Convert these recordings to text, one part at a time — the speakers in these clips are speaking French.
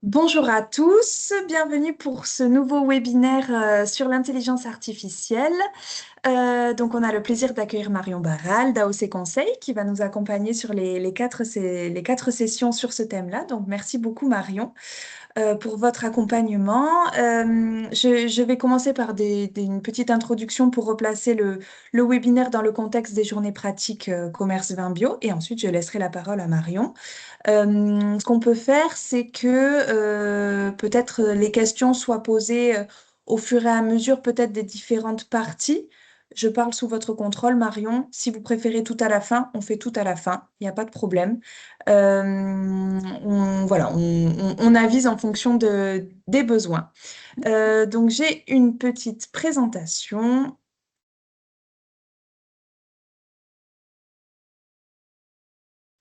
Bonjour à tous, bienvenue pour ce nouveau webinaire sur l'intelligence artificielle. Donc, on a le plaisir d'accueillir Marion Barral d'AOC Conseil qui va nous accompagner sur les quatre sessions sur ce thème-là. Donc, merci beaucoup Marion pour votre accompagnement. Je vais commencer par une petite introduction pour replacer le webinaire dans le contexte des journées pratiques commerce vin bio et ensuite je laisserai la parole à Marion. Ce qu'on peut faire, c'est que peut-être les questions soient posées au fur et à mesure, peut-être des différentes parties. Je parle sous votre contrôle, Marion. Si vous préférez tout à la fin, on fait tout à la fin. Il n'y a pas de problème. Voilà, on avise en fonction des besoins. Donc, j'ai une petite présentation.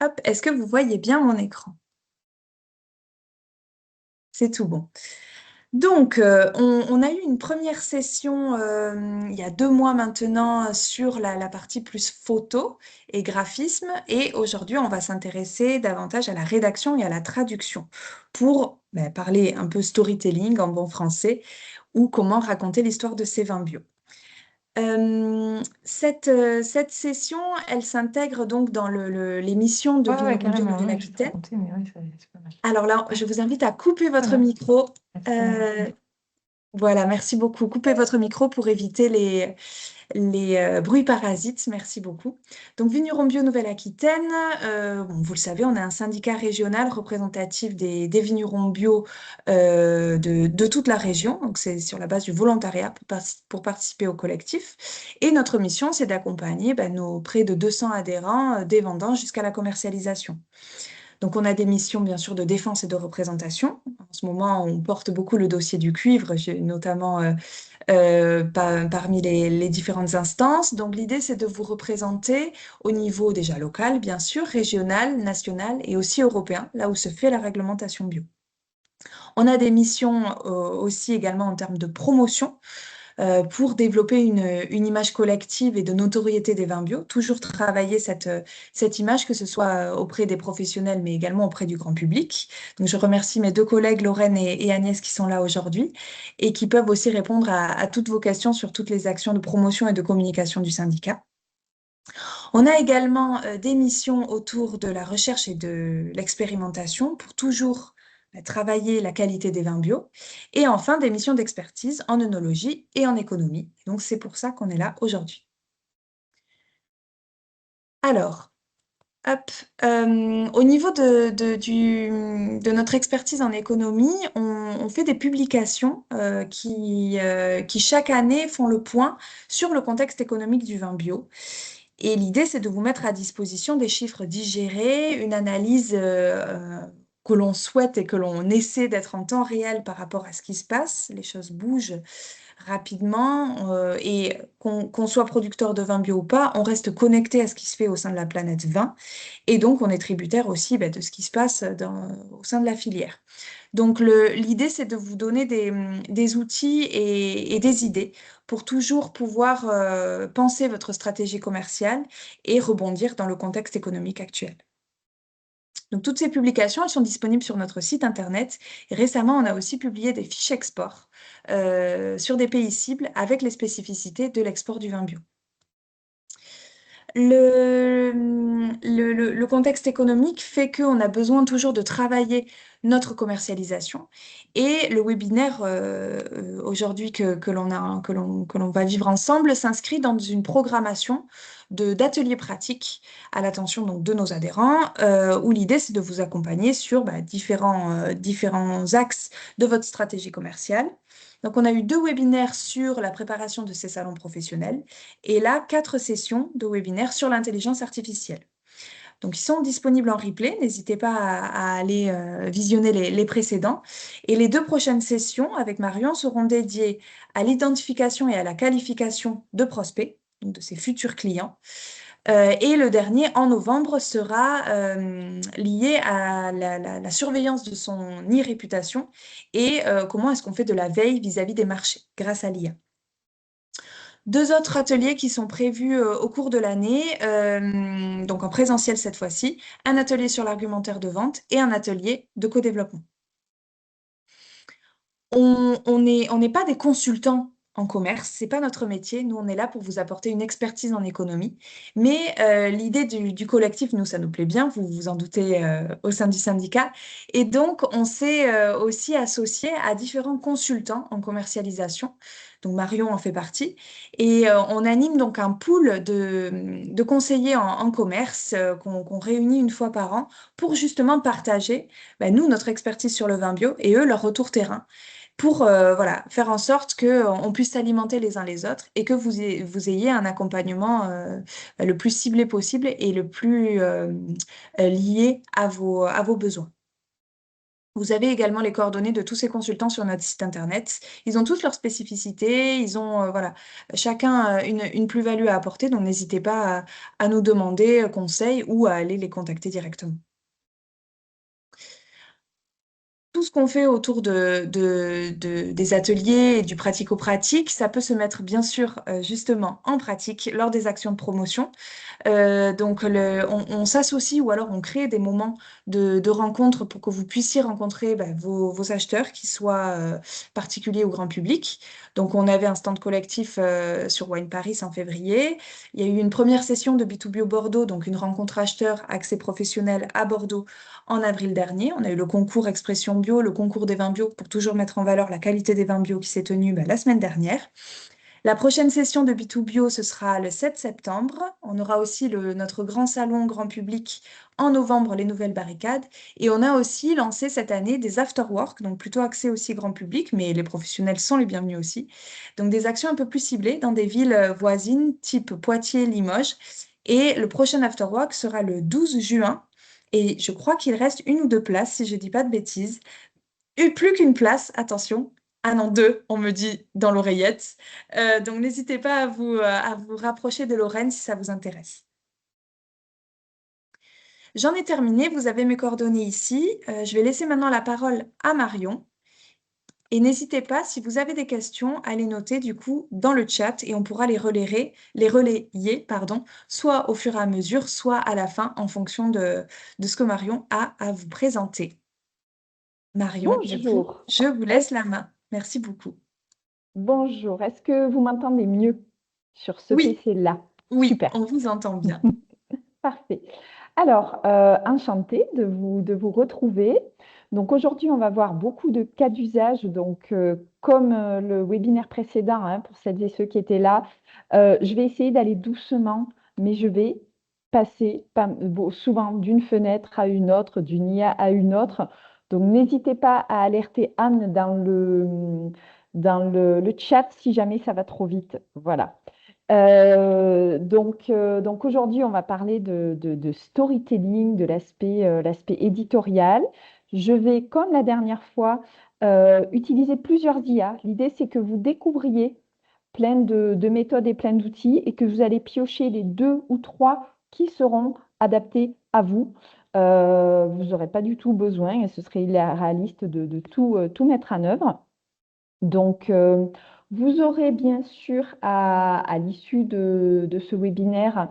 Hop, est-ce que vous voyez bien mon écran? C'est tout bon. Donc, on a eu une première session il y a 2 mois maintenant sur la partie plus photo et graphisme. Et aujourd'hui, on va s'intéresser davantage à la rédaction et à la traduction pour parler un peu storytelling en bon français ou comment raconter l'histoire de ces vins bio. Cette session, elle s'intègre donc dans l'émission de Ouais, ouais, Vignerons Bio carrément, ouais, je vais te Nouvelle-Aquitaine. raconter, mais oui, c'est pas mal. Alors là, je vous invite à couper Très votre bien, micro. merci, Euh, merci. voilà, merci beaucoup. Coupez votre micro pour éviter les bruits parasites. Merci beaucoup. Donc, Vignerons Bio Nouvelle-Aquitaine, bon, vous le savez, on a un syndicat régional représentatif des vignerons bio de toute la région. Donc, c'est sur la base du volontariat pour participer au collectif. Et notre mission, c'est d'accompagner nos près de 200 adhérents des vendanges jusqu'à la commercialisation. Donc, on a des missions, bien sûr, de défense et de représentation. En ce moment, on porte beaucoup le dossier du cuivre, notamment parmi les différentes instances. Donc, l'idée, c'est de vous représenter au niveau déjà local, bien sûr, régional, national et aussi européen, là où se fait la réglementation bio. On a des missions aussi également en termes de promotion pour développer une image collective et de notoriété des vins bio, toujours travailler cette image, que ce soit auprès des professionnels, mais également auprès du grand public. Donc, je remercie mes deux collègues, Lorraine et Agnès, qui sont là aujourd'hui et qui peuvent aussi répondre à toutes vos questions sur toutes les actions de promotion et de communication du syndicat. On a également des missions autour de la recherche et de l'expérimentation pour toujours travailler la qualité des vins bio. Et enfin, des missions d'expertise en œnologie et en économie. Donc, c'est pour ça qu'on est là aujourd'hui. Alors, hop, au niveau de notre expertise en économie, on fait des publications qui, chaque année, font le point sur le contexte économique du vin bio. Et l'idée, c'est de vous mettre à disposition des chiffres digérés, une analyse que l'on souhaite et que l'on essaie d'être en temps réel par rapport à ce qui se passe. Les choses bougent rapidement et qu'on soit producteur de vin bio ou pas, on reste connecté à ce qui se fait au sein de la planète vin. Et donc, on est tributaire aussi de ce qui se passe au sein de la filière. Donc, l'idée, c'est de vous donner des outils et des idées pour toujours pouvoir penser votre stratégie commerciale et rebondir dans le contexte économique actuel. Donc, toutes ces publications, elles sont disponibles sur notre site internet. Et récemment, on a aussi publié des fiches export sur des pays cibles avec les spécificités de l'export du vin bio. Le contexte économique fait qu'on a besoin toujours de travailler notre commercialisation. Et le webinaire aujourd'hui que l'on va vivre ensemble s'inscrit dans une programmation d'ateliers pratiques à l'attention donc, de nos adhérents, où l'idée c'est de vous accompagner sur différents axes de votre stratégie commerciale. Donc, on a eu 2 webinaires sur la préparation de ces salons professionnels et là, 4 sessions de webinaires sur l'intelligence artificielle. Donc, ils sont disponibles en replay. N'hésitez pas à aller visionner les précédents. Et les 2 prochaines sessions avec Marion seront dédiées à l'identification et à la qualification de prospects, donc de ses futurs clients. Et le dernier, en novembre, sera lié à la surveillance de son e-réputation et comment est-ce qu'on fait de la veille vis-à-vis des marchés grâce à l'IA. 2 autres ateliers qui sont prévus au cours de l'année, donc en présentiel cette fois-ci, un atelier sur l'argumentaire de vente et un atelier de co-développement. On n'est pas des consultants en commerce, c'est pas notre métier. Nous, on est là pour vous apporter une expertise en économie. Mais l'idée du collectif, nous, ça nous plaît bien, vous vous en doutez, au sein du syndicat. Et donc, on s'est aussi associé à différents consultants en commercialisation. Donc, Marion en fait partie. Et on anime donc un pool de conseillers en commerce qu'on réunit une fois par an pour justement partager, ben, nous, notre expertise sur le vin bio et eux, leur retour terrain pour voilà, faire en sorte que on puisse s'alimenter les uns les autres et que vous ayez un accompagnement le plus ciblé possible et le plus lié à vos besoins. Vous avez également les coordonnées de tous ces consultants sur notre site internet. Ils ont tous leurs spécificités, ils ont voilà, chacun une plus-value à apporter, donc n'hésitez pas à nous demander conseil ou à aller les contacter directement. Tout ce qu'on fait autour des ateliers et du pratico-pratique, ça peut se mettre bien sûr justement en pratique lors des actions de promotion. Donc, on s'associe ou alors on crée des moments de rencontre pour que vous puissiez rencontrer bah, vos acheteurs, qu'ils soient particuliers ou grand public. Donc, on avait un stand collectif sur Wine Paris en février. Il y a eu une première session de B2B au Bordeaux, donc une rencontre acheteur accès professionnel à Bordeaux en avril dernier. On a eu le concours Expression Bio, le concours des vins bio pour toujours mettre en valeur la qualité des vins bio qui s'est tenu bah, la semaine dernière. La prochaine session de B2Bio, ce sera le 7 septembre. On aura aussi notre grand salon grand public en novembre, les nouvelles barricades. Et on a aussi lancé cette année des after-work, donc plutôt axés aussi grand public, mais les professionnels sont les bienvenus aussi. Donc des actions un peu plus ciblées dans des villes voisines, type Poitiers, Limoges. Et le prochain after-work sera le 12 juin. Et je crois qu'il reste une ou deux places, si je ne dis pas de bêtises. Plus qu'une place, attention. Ah non, deux, on me dit dans l'oreillette. Donc n'hésitez pas à vous rapprocher de Lorraine si ça vous intéresse. J'en ai terminé, vous avez mes coordonnées ici. Je vais laisser maintenant la parole à Marion. Et n'hésitez pas, si vous avez des questions, à les noter du coup dans le chat et on pourra les relayer, pardon, soit au fur et à mesure, soit à la fin en fonction de ce que Marion a à vous présenter. Marion, du coup, Bonjour. je vous laisse la main. Merci beaucoup. Bonjour. Est-ce que vous m'entendez mieux sur ce Oui, PC-là? oui, Super. on vous entend bien. Parfait. Alors, enchantée de vous retrouver. Donc aujourd'hui, on va voir beaucoup de cas d'usage. Donc, comme le webinaire précédent, hein, pour celles et ceux qui étaient là, je vais essayer d'aller doucement, mais je vais passer souvent d'une fenêtre à une autre, d'une IA à une autre. Donc, n'hésitez pas à alerter Anne dans le chat si jamais ça va trop vite. Voilà. Donc aujourd'hui, on va parler de storytelling, de l'aspect éditorial. Je vais, comme la dernière fois, utiliser plusieurs IA. L'idée, c'est que vous découvriez plein de méthodes et plein d'outils et que vous allez piocher les deux ou trois qui seront adaptés à vous. Vous n'aurez pas du tout besoin, et ce serait irréaliste de tout mettre en œuvre. Donc, vous aurez bien sûr à l'issue de ce webinaire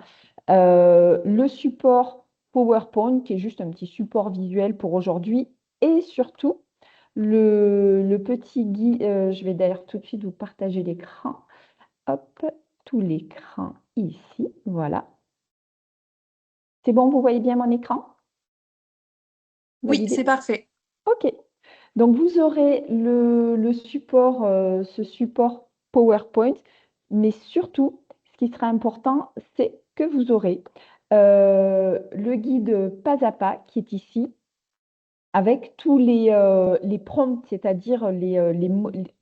le support PowerPoint, qui est juste un petit support visuel pour aujourd'hui, et surtout le petit guide. Je vais d'ailleurs tout de suite vous partager l'écran. Hop, tout l'écran ici. Voilà. C'est bon, vous voyez bien mon écran? Oui, c'est Validé? parfait. OK. Donc, vous aurez le support, ce support PowerPoint, mais surtout, ce qui sera important, c'est que vous aurez le guide pas à pas qui est ici, avec tous les prompts, c'est-à-dire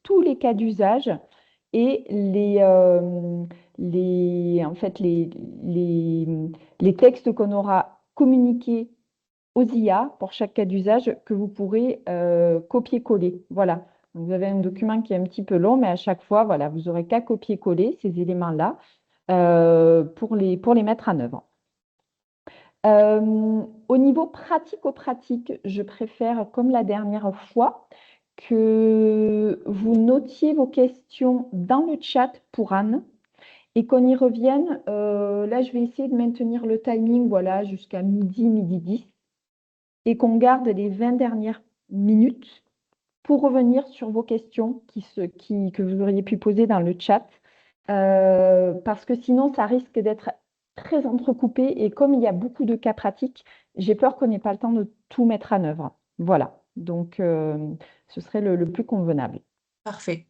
tous les cas d'usage et en fait, les textes qu'on aura communiqués aux IA pour chaque cas d'usage que vous pourrez copier-coller. Voilà. Vous avez un document qui est un petit peu long, mais à chaque fois, voilà, vous aurez qu'à copier-coller ces éléments-là pour les mettre en œuvre. Au niveau pratico-pratique, je préfère, comme la dernière fois, que vous notiez vos questions dans le chat pour Anne et qu'on y revienne. Là, je vais essayer de maintenir le timing, voilà, jusqu'à midi, midi 10 et qu'on garde les 20 dernières minutes pour revenir sur vos questions que vous auriez pu poser dans le chat, parce que sinon, ça risque d'être très entrecoupé. Et comme il y a beaucoup de cas pratiques, j'ai peur qu'on n'ait pas le temps de tout mettre en œuvre. Voilà, donc ce serait le plus convenable. Parfait.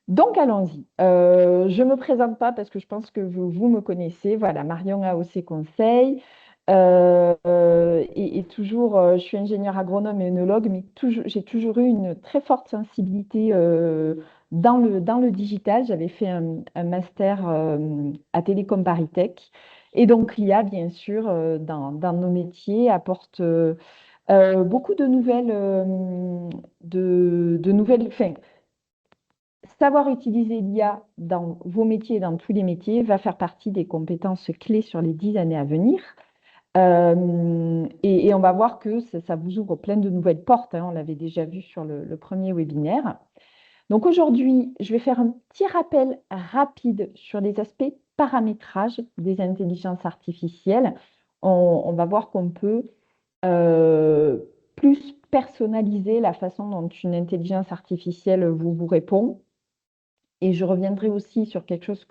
Donc, allons-y. Je ne me présente pas parce que je pense que vous me connaissez. Voilà, Marion AOC Conseil. Et toujours, je suis ingénieure agronome et œnologue, mais j'ai toujours eu une très forte sensibilité dans le digital. J'avais fait un master à Télécom Paris Tech. Et donc, l'IA, bien sûr, dans nos métiers, apporte beaucoup de nouvelles, de nouvelles, enfin, savoir utiliser l'IA dans vos métiers et dans tous les métiers va faire partie des compétences clés sur les 10 années à venir. Et on va voir que ça vous ouvre plein de nouvelles portes, hein. On l'avait déjà vu sur le premier webinaire. Donc aujourd'hui, je vais faire un petit rappel rapide sur les aspects paramétrage des intelligences artificielles. On va voir qu'on peut euh, plus personnaliser la façon dont une intelligence artificielle vous répond. Et je reviendrai aussi sur quelque chose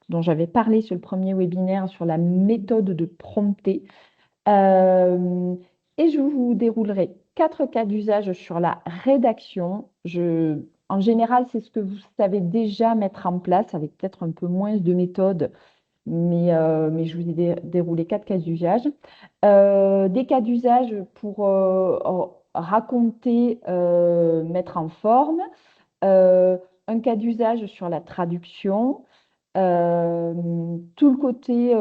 dont j'avais parlé sur le premier webinaire, sur la méthode de prompter. Euh, et je vous déroulerai 4 cas d'usage sur la rédaction. En général, c'est ce que vous savez déjà mettre en place, avec peut-être un peu moins de méthode, mais je vous ai déroulé 4 cas d'usage. Des cas d'usage pour raconter, mettre en forme, euh, un cas d'usage sur la traduction, tout le côté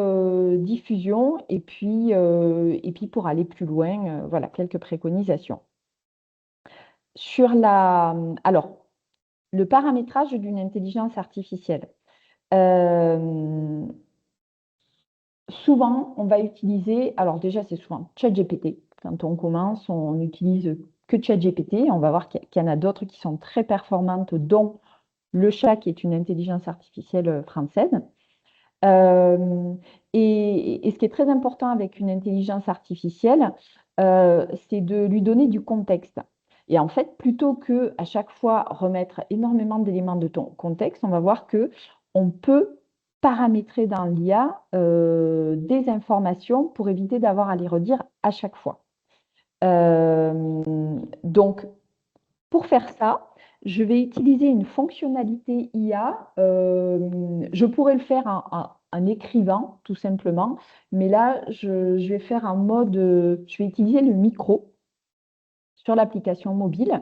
diffusion, et puis pour aller plus loin, voilà, quelques préconisations. Alors, le paramétrage d'une intelligence artificielle. Euh, Souvent, on va utiliser, alors déjà, c'est souvent ChatGPT. Quand on commence, on n'utilise que ChatGPT. On va voir qu'il y en a d'autres qui sont très performantes, dont le chat, qui est une intelligence artificielle française. Euh, et ce qui est très important avec une intelligence artificielle, c'est de lui donner du contexte. Et en fait, plutôt que à chaque fois remettre énormément d'éléments de ton contexte, on va voir que on peut paramétrer dans l'IA des informations pour éviter d'avoir à les redire à chaque fois. Donc, pour faire ça, je vais utiliser une fonctionnalité IA. Je pourrais le faire en écrivant, tout simplement, mais là, je vais faire en mode, je vais utiliser le micro sur l'application mobile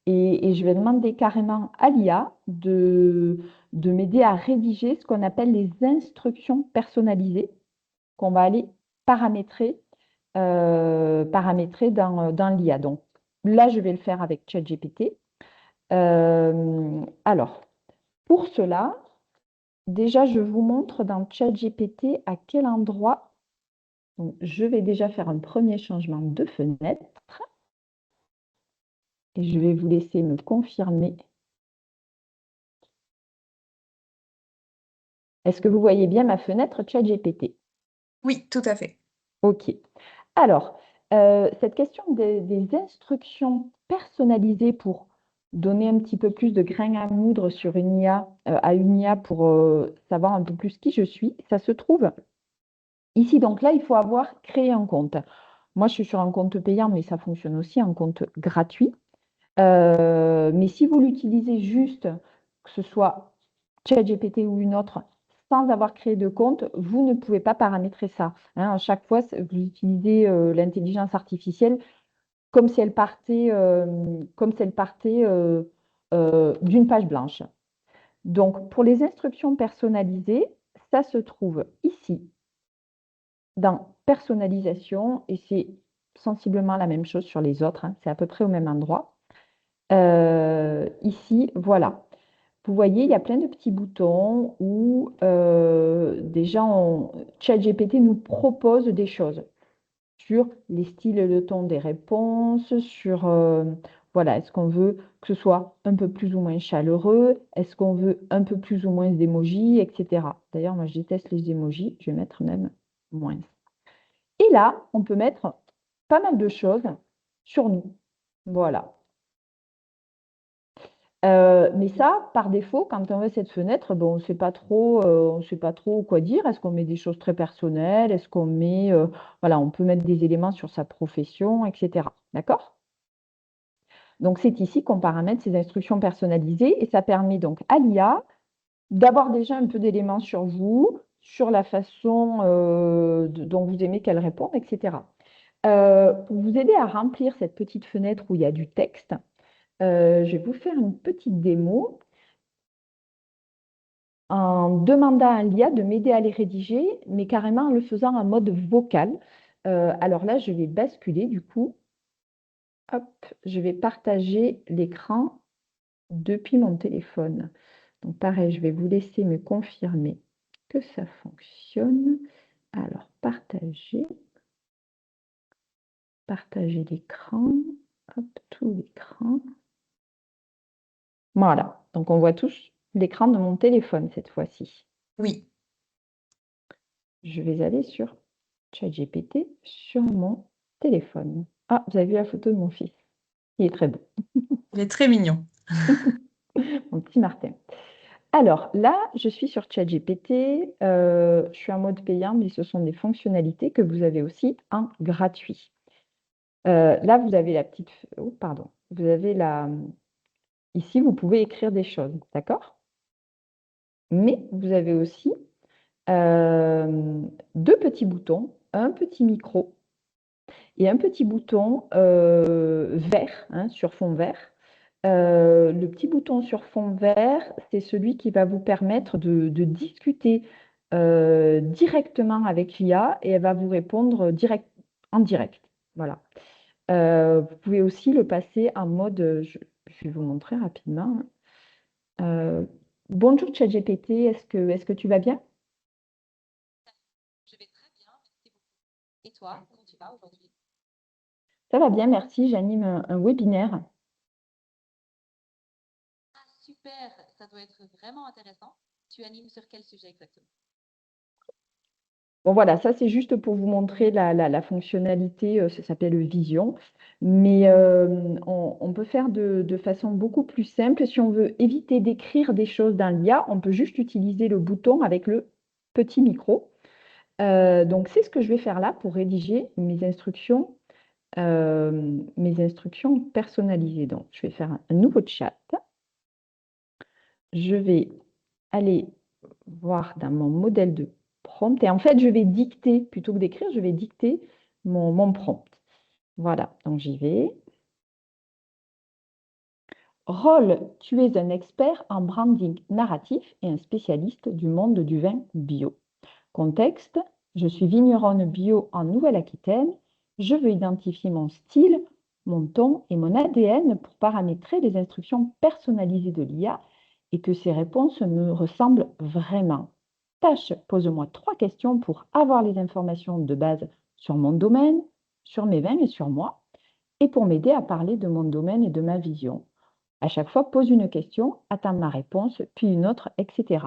et je vais demander carrément à l'IA de m'aider à rédiger ce qu'on appelle les instructions personnalisées qu'on va aller paramétrer, paramétrer dans l'IA. Donc là, je vais le faire avec ChatGPT. Alors, pour cela, déjà, je vous montre dans ChatGPT à quel endroit. Donc, je vais déjà faire un premier changement de fenêtre et je vais vous laisser me confirmer. Est-ce que vous voyez bien ma fenêtre ChatGPT? Oui, tout à fait. OK. Alors, cette question des instructions personnalisées pour donner un petit peu plus de grain à moudre sur une IA, à une IA pour savoir un peu plus qui je suis, ça se trouve ici. Donc là, il faut avoir créé un compte. Moi, je suis sur un compte payant, mais ça fonctionne aussi en compte gratuit. Mais si vous l'utilisez juste, que ce soit ChatGPT ou une autre, sans avoir créé de compte, vous ne pouvez pas paramétrer ça, hein. À chaque fois, vous utilisez l'intelligence artificielle comme si elle partait, d'une page blanche. Donc, pour les instructions personnalisées, ça se trouve ici, dans personnalisation, et c'est sensiblement la même chose sur les autres, hein. C'est à peu près au même endroit. Ici, voilà. Vous voyez, il y a plein de petits boutons où déjà ChatGPT nous propose des choses sur les styles et le ton des réponses, sur voilà, est-ce qu'on veut que ce soit un peu plus ou moins chaleureux, est-ce qu'on veut un peu plus ou moins d'émojis, etc. D'ailleurs, moi je déteste les émojis, je vais mettre même moins. Et là, on peut mettre pas mal de choses sur nous. Voilà. Mais ça, par défaut, quand on veut cette fenêtre, bon, on ne sait pas trop quoi dire. Est-ce qu'on met des choses très personnelles? Est-ce qu'on met, voilà, on peut mettre des éléments sur sa profession, etc. D'accord? Donc, c'est ici qu'on paramètre ces instructions personnalisées et ça permet donc à l'IA d'avoir déjà un peu d'éléments sur vous, sur la façon dont vous aimez qu'elle réponde, etc. Pour vous aider à remplir cette petite fenêtre où il y a du texte, je vais vous faire une petite démo en demandant à l'IA de m'aider à les rédiger, mais carrément en le faisant en mode vocal. Alors là, je vais basculer du coup. Hop, je vais partager l'écran depuis mon téléphone. Donc pareil, je vais vous laisser me confirmer que ça fonctionne. Alors, partager l'écran. Hop, tout l'écran. Voilà, donc on voit tous l'écran de mon téléphone cette fois-ci. Oui. Je vais aller sur ChatGPT sur mon téléphone. Ah, vous avez vu la photo de mon fils. Il est très beau, Il est très mignon. mon petit Martin. Alors là, je suis sur ChatGPT. Je suis en mode payant, mais ce sont des fonctionnalités que vous avez aussi en gratuit. Là, vous avez la petite... Oh, pardon. Vous avez la... Ici, vous pouvez écrire des choses, d'accord? Mais vous avez aussi deux petits boutons, un petit micro et un petit bouton vert, hein, sur fond vert. Le petit bouton sur fond vert, c'est celui qui va vous permettre de discuter directement avec l'IA et elle va vous répondre en direct. Voilà. Vous pouvez aussi le passer en mode, je vais vous montrer rapidement. Euh, Bonjour ChatGPT, est-ce que tu vas bien? Je vais très bien, merci beaucoup. Et toi, comment tu vas aujourd'hui? Ça va bien, merci. J'anime un webinaire. Ah, super, ça doit être vraiment intéressant. Tu animes sur quel sujet exactement? Bon, voilà, ça c'est juste pour vous montrer la fonctionnalité, ça s'appelle Vision, mais on peut faire de façon beaucoup plus simple. Si on veut éviter d'écrire des choses dans l'IA, on peut juste utiliser le bouton avec le petit micro. Donc c'est ce que je vais faire là pour rédiger mes instructions personnalisées. Donc je vais faire un nouveau chat. Je vais aller voir dans mon modèle de prompt. Et en fait, je vais dicter, plutôt que d'écrire, je vais dicter mon prompt. Voilà, donc j'y vais. Rôle, tu es un expert en branding narratif et un spécialiste du monde du vin bio. Contexte, je suis vigneronne bio en Nouvelle-Aquitaine. Je veux identifier mon style, mon ton et mon ADN pour paramétrer les instructions personnalisées de l'IA et que ces réponses me ressemblent vraiment. Tâche, pose-moi 3 questions pour avoir les informations de base sur mon domaine, sur mes vins et sur moi, et pour m'aider à parler de mon domaine et de ma vision. À chaque fois, pose une question, attends ma réponse, puis une autre, etc.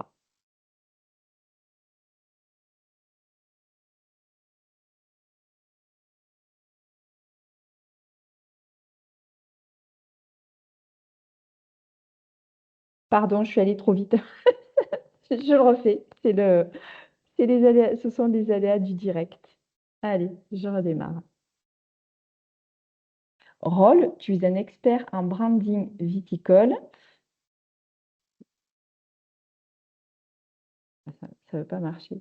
Pardon, je suis allée trop vite. Je le refais. C'est les aléas, ce sont les aléas du direct. Allez, je redémarre. Rôle, tu es un expert en branding viticole. Ça ne veut pas marcher.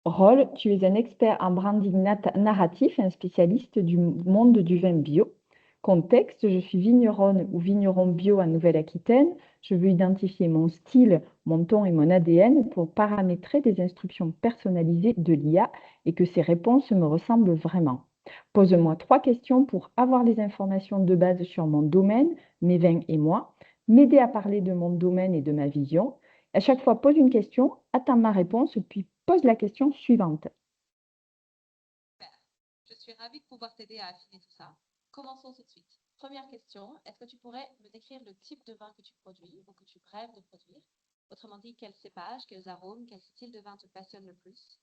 Rôle, tu es un expert en branding narratif et un spécialiste du monde du vin bio. Contexte, je suis vigneronne ou vigneron bio en Nouvelle-Aquitaine. Je veux identifier mon style, mon ton et mon ADN pour paramétrer des instructions personnalisées de l'IA et que ces réponses me ressemblent vraiment. Pose-moi 3 questions pour avoir les informations de base sur mon domaine, mes vins et moi, m'aider à parler de mon domaine et de ma vision. À chaque fois, pose une question, attends ma réponse, puis pose la question suivante. Super. Je suis ravie de pouvoir t'aider à affiner tout ça. Commençons tout de suite. Première question, est-ce que tu pourrais me décrire le type de vin que tu produis ou que tu rêves de produire? Autrement dit, quel cépage, quels arômes, quel style de vin te passionne le plus?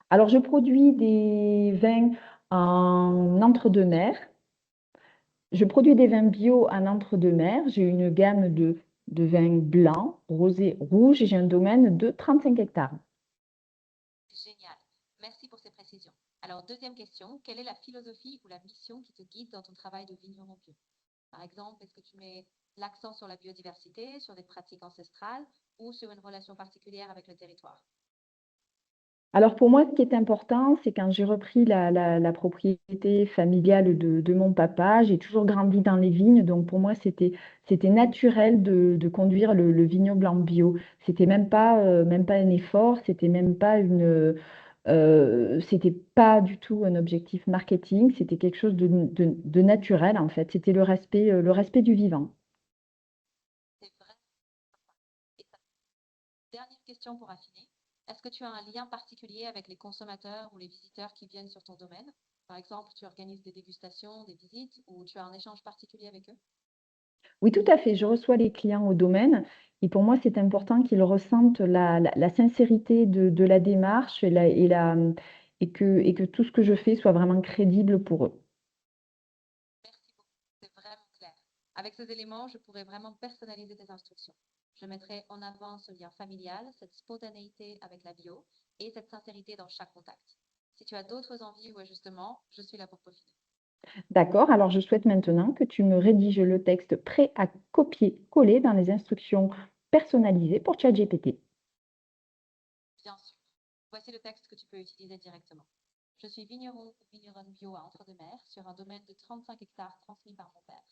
Alors, je produis des vins en entre-deux-mers. Je produis des vins bio en entre-deux-mers. J'ai une gamme de vins blancs, rosés, rouges et j'ai un domaine de 35 hectares. Génial. Merci pour ces précisions. Alors, deuxième question, quelle est la philosophie ou la mission qui te guide dans ton travail de vigneron bio? Par exemple, est-ce que tu mets l'accent sur la biodiversité, sur des pratiques ancestrales ou sur une relation particulière avec le territoire? Alors pour moi, ce qui est important, c'est quand j'ai repris la propriété familiale de mon papa, j'ai toujours grandi dans les vignes, donc pour moi, c'était naturel de conduire le vignoble blanc bio. C'était même pas un effort, c'était pas du tout un objectif marketing, c'était quelque chose de naturel en fait. C'était le respect du vivant. C'est vrai. Et dernière question pour affiner. Est-ce que tu as un lien particulier avec les consommateurs ou les visiteurs qui viennent sur ton domaine? Par exemple, tu organises des dégustations, des visites ou tu as un échange particulier avec eux? Oui, tout à fait. Je reçois les clients au domaine et pour moi, c'est important qu'ils ressentent la sincérité de la démarche et que tout ce que je fais soit vraiment crédible pour eux. Merci beaucoup, c'est vraiment clair. Avec ces éléments, je pourrais vraiment personnaliser tes instructions. Je mettrai en avant ce lien familial, cette spontanéité avec la bio et cette sincérité dans chaque contact. Si tu as d'autres envies ou ajustements, je suis là pour peaufiner. D'accord? Alors, je souhaite maintenant que tu me rédiges le texte prêt à copier-coller dans les instructions personnalisées pour ChatGPT. Bien sûr. Voici le texte que tu peux utiliser directement. Je suis vigneron ou vigneronne bio à Entre-deux-Mers sur un domaine de 35 hectares transmis par mon père.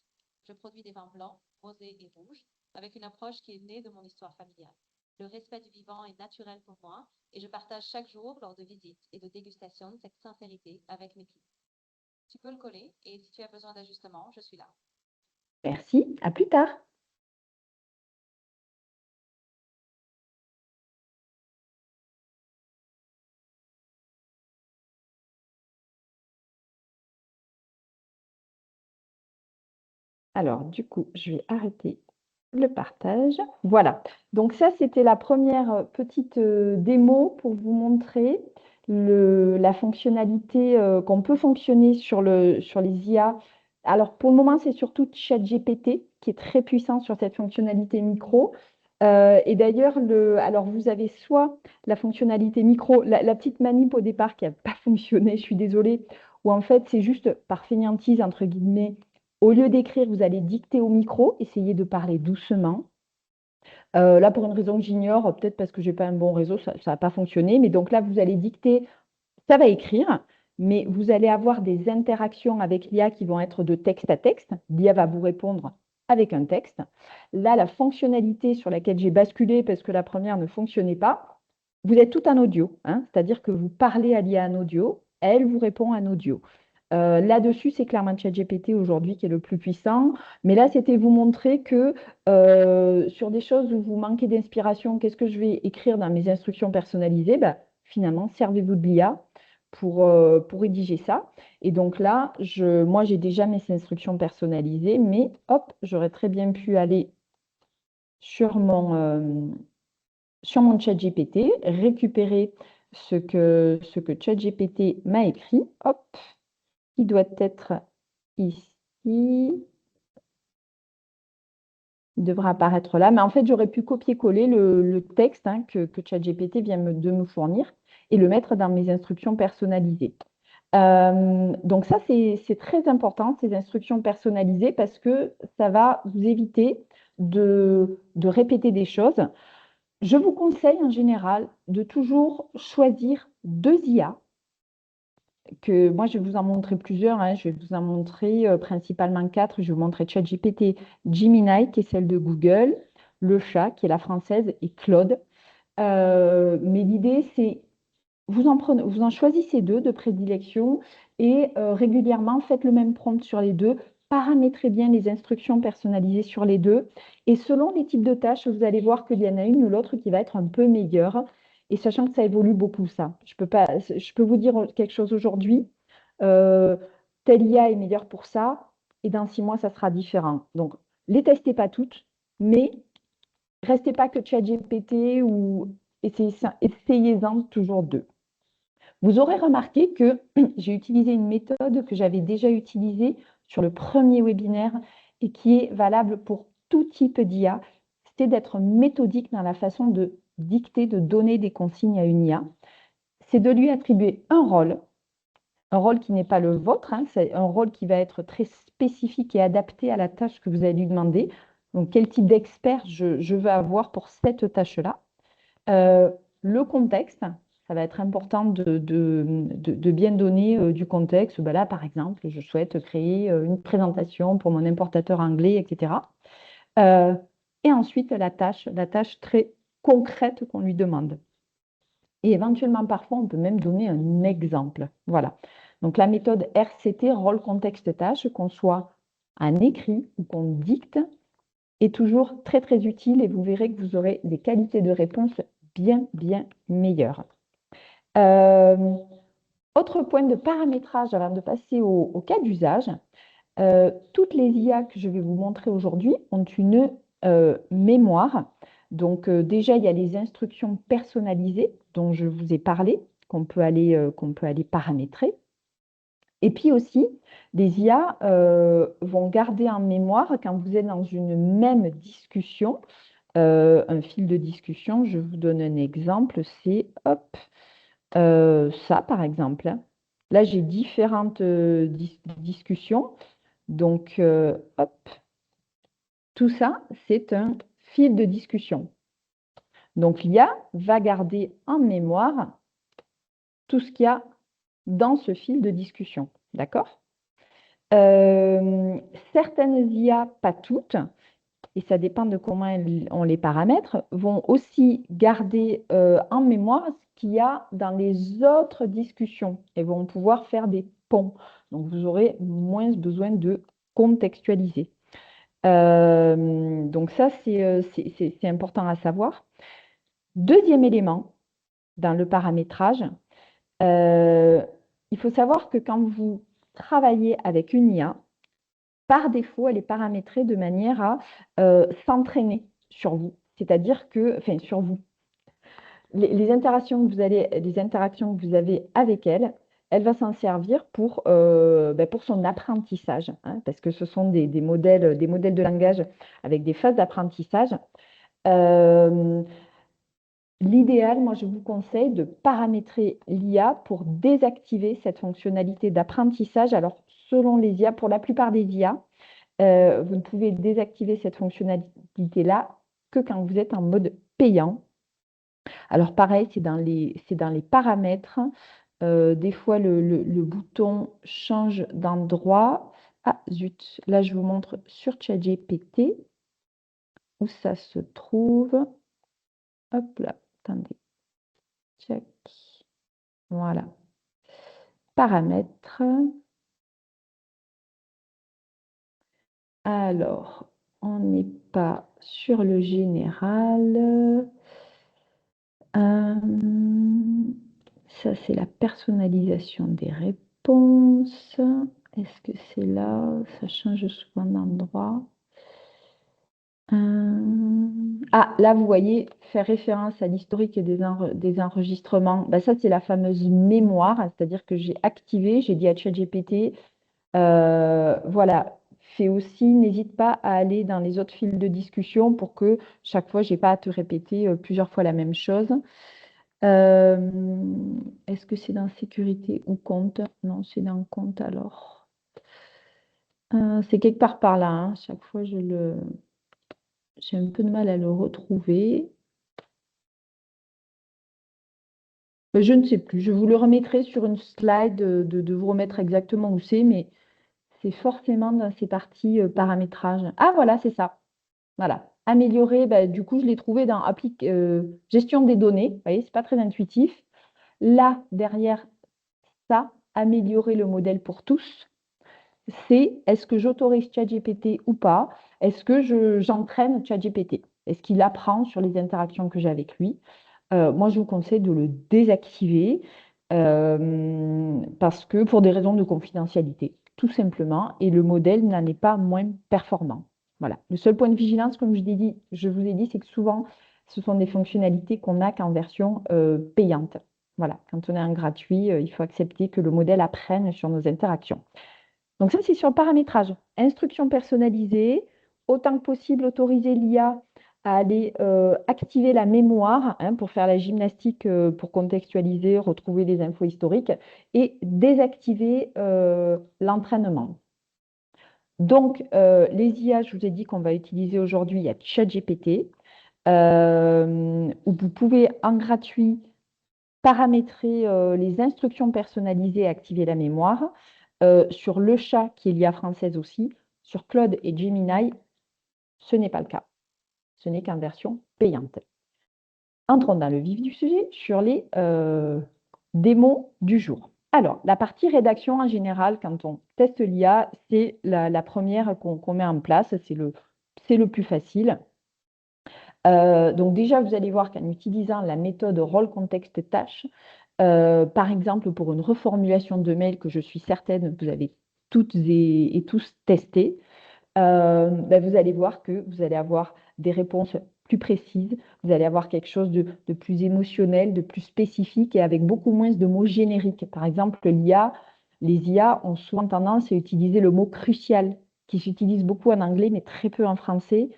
Je produis des vins blancs, rosés et rouges avec une approche qui est née de mon histoire familiale. Le respect du vivant est naturel pour moi et je partage chaque jour lors de visites et de dégustations cette sincérité avec mes clients. Tu peux le coller et si tu as besoin d'ajustements, je suis là. Merci, à plus tard. Alors, du coup, je vais arrêter le partage. Voilà. Donc ça, c'était la première petite démo pour vous montrer la fonctionnalité qu'on peut fonctionner sur les IA. Alors, pour le moment, c'est surtout ChatGPT qui est très puissant sur cette fonctionnalité micro. Et d'ailleurs, alors vous avez soit la fonctionnalité micro, la petite manip au départ qui n'a pas fonctionné, je suis désolée, ou en fait, c'est juste par fainéantise, entre guillemets, au lieu d'écrire, vous allez dicter au micro, essayez de parler doucement. Là, pour une raison que j'ignore, peut-être parce que je n'ai pas un bon réseau, ça n'a pas fonctionné. Mais donc là, vous allez dicter, ça va écrire, mais vous allez avoir des interactions avec l'IA qui vont être de texte à texte. L'IA va vous répondre avec un texte. Là, la fonctionnalité sur laquelle j'ai basculé parce que la première ne fonctionnait pas, vous êtes tout en audio, hein, c'est-à-dire que vous parlez à l'IA en audio, elle vous répond en audio. Là-dessus, c'est clairement ChatGPT aujourd'hui qui est le plus puissant. Mais là, c'était vous montrer que sur des choses où vous manquez d'inspiration, qu'est-ce que je vais écrire dans mes instructions personnalisées? Ben, finalement, servez-vous de l'IA pour rédiger ça. Et donc là, moi, j'ai déjà mes instructions personnalisées, mais hop, j'aurais très bien pu aller sur mon ChatGPT, récupérer ce que ChatGPT m'a écrit. Hop, il doit être ici. Il devra apparaître là. Mais en fait, j'aurais pu copier-coller le texte que ChatGPT vient de me fournir et le mettre dans mes instructions personnalisées. Donc ça, c'est très important, ces instructions personnalisées, parce que ça va vous éviter de répéter des choses. Je vous conseille en général de toujours choisir 2 IA que moi, je vais vous en montrer plusieurs, hein. Je vais vous en montrer principalement 4. Je vais vous montrer ChatGPT, Gemini, qui est celle de Google, Le Chat, qui est la française, et Claude. Mais l'idée, c'est vous en choisissez 2 de prédilection et régulièrement, faites le même prompt sur les 2. Paramétrez bien les instructions personnalisées sur les 2. Et selon les types de tâches, vous allez voir qu'il y en a une ou l'autre qui va être un peu meilleure. Et sachant que ça évolue beaucoup, ça. Je peux vous dire quelque chose aujourd'hui. euh, Telle IA est meilleure pour ça. Et dans 6 mois, ça sera différent. Donc, les testez pas toutes, mais restez pas que ChatGPT ou essayez-en toujours 2. Vous aurez remarqué que j'ai utilisé une méthode que j'avais déjà utilisée sur le premier webinaire et qui est valable pour tout type d'IA, c'est d'être méthodique dans la façon de dicter, de donner des consignes à une IA. C'est de lui attribuer un rôle qui n'est pas le vôtre, hein, c'est un rôle qui va être très spécifique et adapté à la tâche que vous allez lui demander. Donc, quel type d'expert je veux avoir pour cette tâche-là. Le contexte, ça va être important de bien donner du contexte. Ben là, par exemple, je souhaite créer une présentation pour mon importateur anglais, etc. Et ensuite, la tâche très concrète qu'on lui demande. Et éventuellement, parfois, on peut même donner un exemple. Voilà. Donc, la méthode RCT, rôle, contexte, tâche, qu'on soit en écrit ou qu'on dicte, est toujours très, très utile et vous verrez que vous aurez des qualités de réponse bien, bien meilleures. Autre point de paramétrage avant de passer au cas d'usage, toutes les IA que je vais vous montrer aujourd'hui ont une mémoire. Donc déjà, il y a les instructions personnalisées dont je vous ai parlé, qu'on peut aller paramétrer. Et puis aussi, les IA vont garder en mémoire, quand vous êtes dans une même discussion, un fil de discussion, je vous donne un exemple, c'est hop, ça par exemple. Là, j'ai différentes discussions. Donc, hop, tout ça, c'est un fil de discussion. Donc, l'IA va garder en mémoire tout ce qu'il y a dans ce fil de discussion. D'accord? Certaines IA, pas toutes, et ça dépend de comment on les paramètre, vont aussi garder en mémoire ce qu'il y a dans les autres discussions et vont pouvoir faire des ponts. Donc, vous aurez moins besoin de contextualiser. Donc ça, c'est important à savoir. Deuxième élément dans le paramétrage, il faut savoir que quand vous travaillez avec une IA, par défaut, elle est paramétrée de manière à s'entraîner sur vous. C'est-à-dire que, enfin, sur vous. Les interactions que vous avez avec elle, elle va s'en servir pour son apprentissage, hein, parce que ce sont des modèles de langage avec des phases d'apprentissage. L'idéal, moi, je vous conseille de paramétrer l'IA pour désactiver cette fonctionnalité d'apprentissage. Alors, selon les IA, pour la plupart des IA, vous ne pouvez désactiver cette fonctionnalité-là que quand vous êtes en mode payant. Alors, pareil, c'est dans les paramètres. Des fois, le bouton change d'endroit. Ah, zut, là, je vous montre sur ChatGPT où ça se trouve. Hop là, attendez. Check. Voilà. Paramètres. Alors, on n'est pas sur le général. Ça, c'est la personnalisation des réponses. Est-ce que c'est là? Ça change souvent d'endroit. Ah, là, vous voyez, faire référence à l'historique des enregistrements. Ben, ça, c'est la fameuse mémoire, c'est-à-dire que j'ai activé, j'ai dit à ChatGPT, voilà, fais aussi, n'hésite pas à aller dans les autres fils de discussion pour que chaque fois, je n'ai pas à te répéter plusieurs fois la même chose. Est-ce que c'est dans sécurité ou compte? Non, c'est dans compte alors. C'est quelque part par là, hein. Chaque fois, j'ai un peu de mal à le retrouver. Je ne sais plus. Je vous le remettrai sur une slide de vous remettre exactement où c'est, mais c'est forcément dans ces parties paramétrage. Ah, voilà, c'est ça. Voilà. Améliorer, bah, du coup, je l'ai trouvé dans gestion des données. Vous voyez, ce n'est pas très intuitif. Là, derrière ça, améliorer le modèle pour tous, c'est est-ce que j'autorise ChatGPT ou pas? Est-ce que j'entraîne ChatGPT? Est-ce qu'il apprend sur les interactions que j'ai avec lui? Moi, je vous conseille de le désactiver parce que pour des raisons de confidentialité, tout simplement, et le modèle n'en est pas moins performant. Voilà. Le seul point de vigilance, comme je vous ai dit, c'est que souvent, ce sont des fonctionnalités qu'on n'a qu'en version payante. Voilà. Quand on est en gratuit, il faut accepter que le modèle apprenne sur nos interactions. Donc ça, c'est sur le paramétrage. Instruction personnalisée, autant que possible, autoriser l'IA à aller activer la mémoire pour faire la gymnastique, pour contextualiser, retrouver les infos historiques, et désactiver l'entraînement. Donc, les IA, je vous ai dit qu'on va utiliser aujourd'hui, il y a ChatGPT, où vous pouvez en gratuit paramétrer les instructions personnalisées et activer la mémoire. Sur le chat, qui est l'IA française aussi, sur Claude et Gemini, ce n'est pas le cas. Ce n'est qu'en version payante. Entrons dans le vif du sujet sur les démos du jour. Alors, la partie rédaction en général, quand on teste l'IA, c'est la première qu'on met en place, c'est le plus facile. Donc déjà, vous allez voir qu'en utilisant la méthode rôle contexte tâche, par exemple pour une reformulation de mail que je suis certaine que vous avez toutes et tous testé, vous allez voir que vous allez avoir des réponses plus précises, vous allez avoir quelque chose de plus émotionnel, de plus spécifique et avec beaucoup moins de mots génériques. Par exemple, les IA ont souvent tendance à utiliser le mot crucial, qui s'utilise beaucoup en anglais mais très peu en français.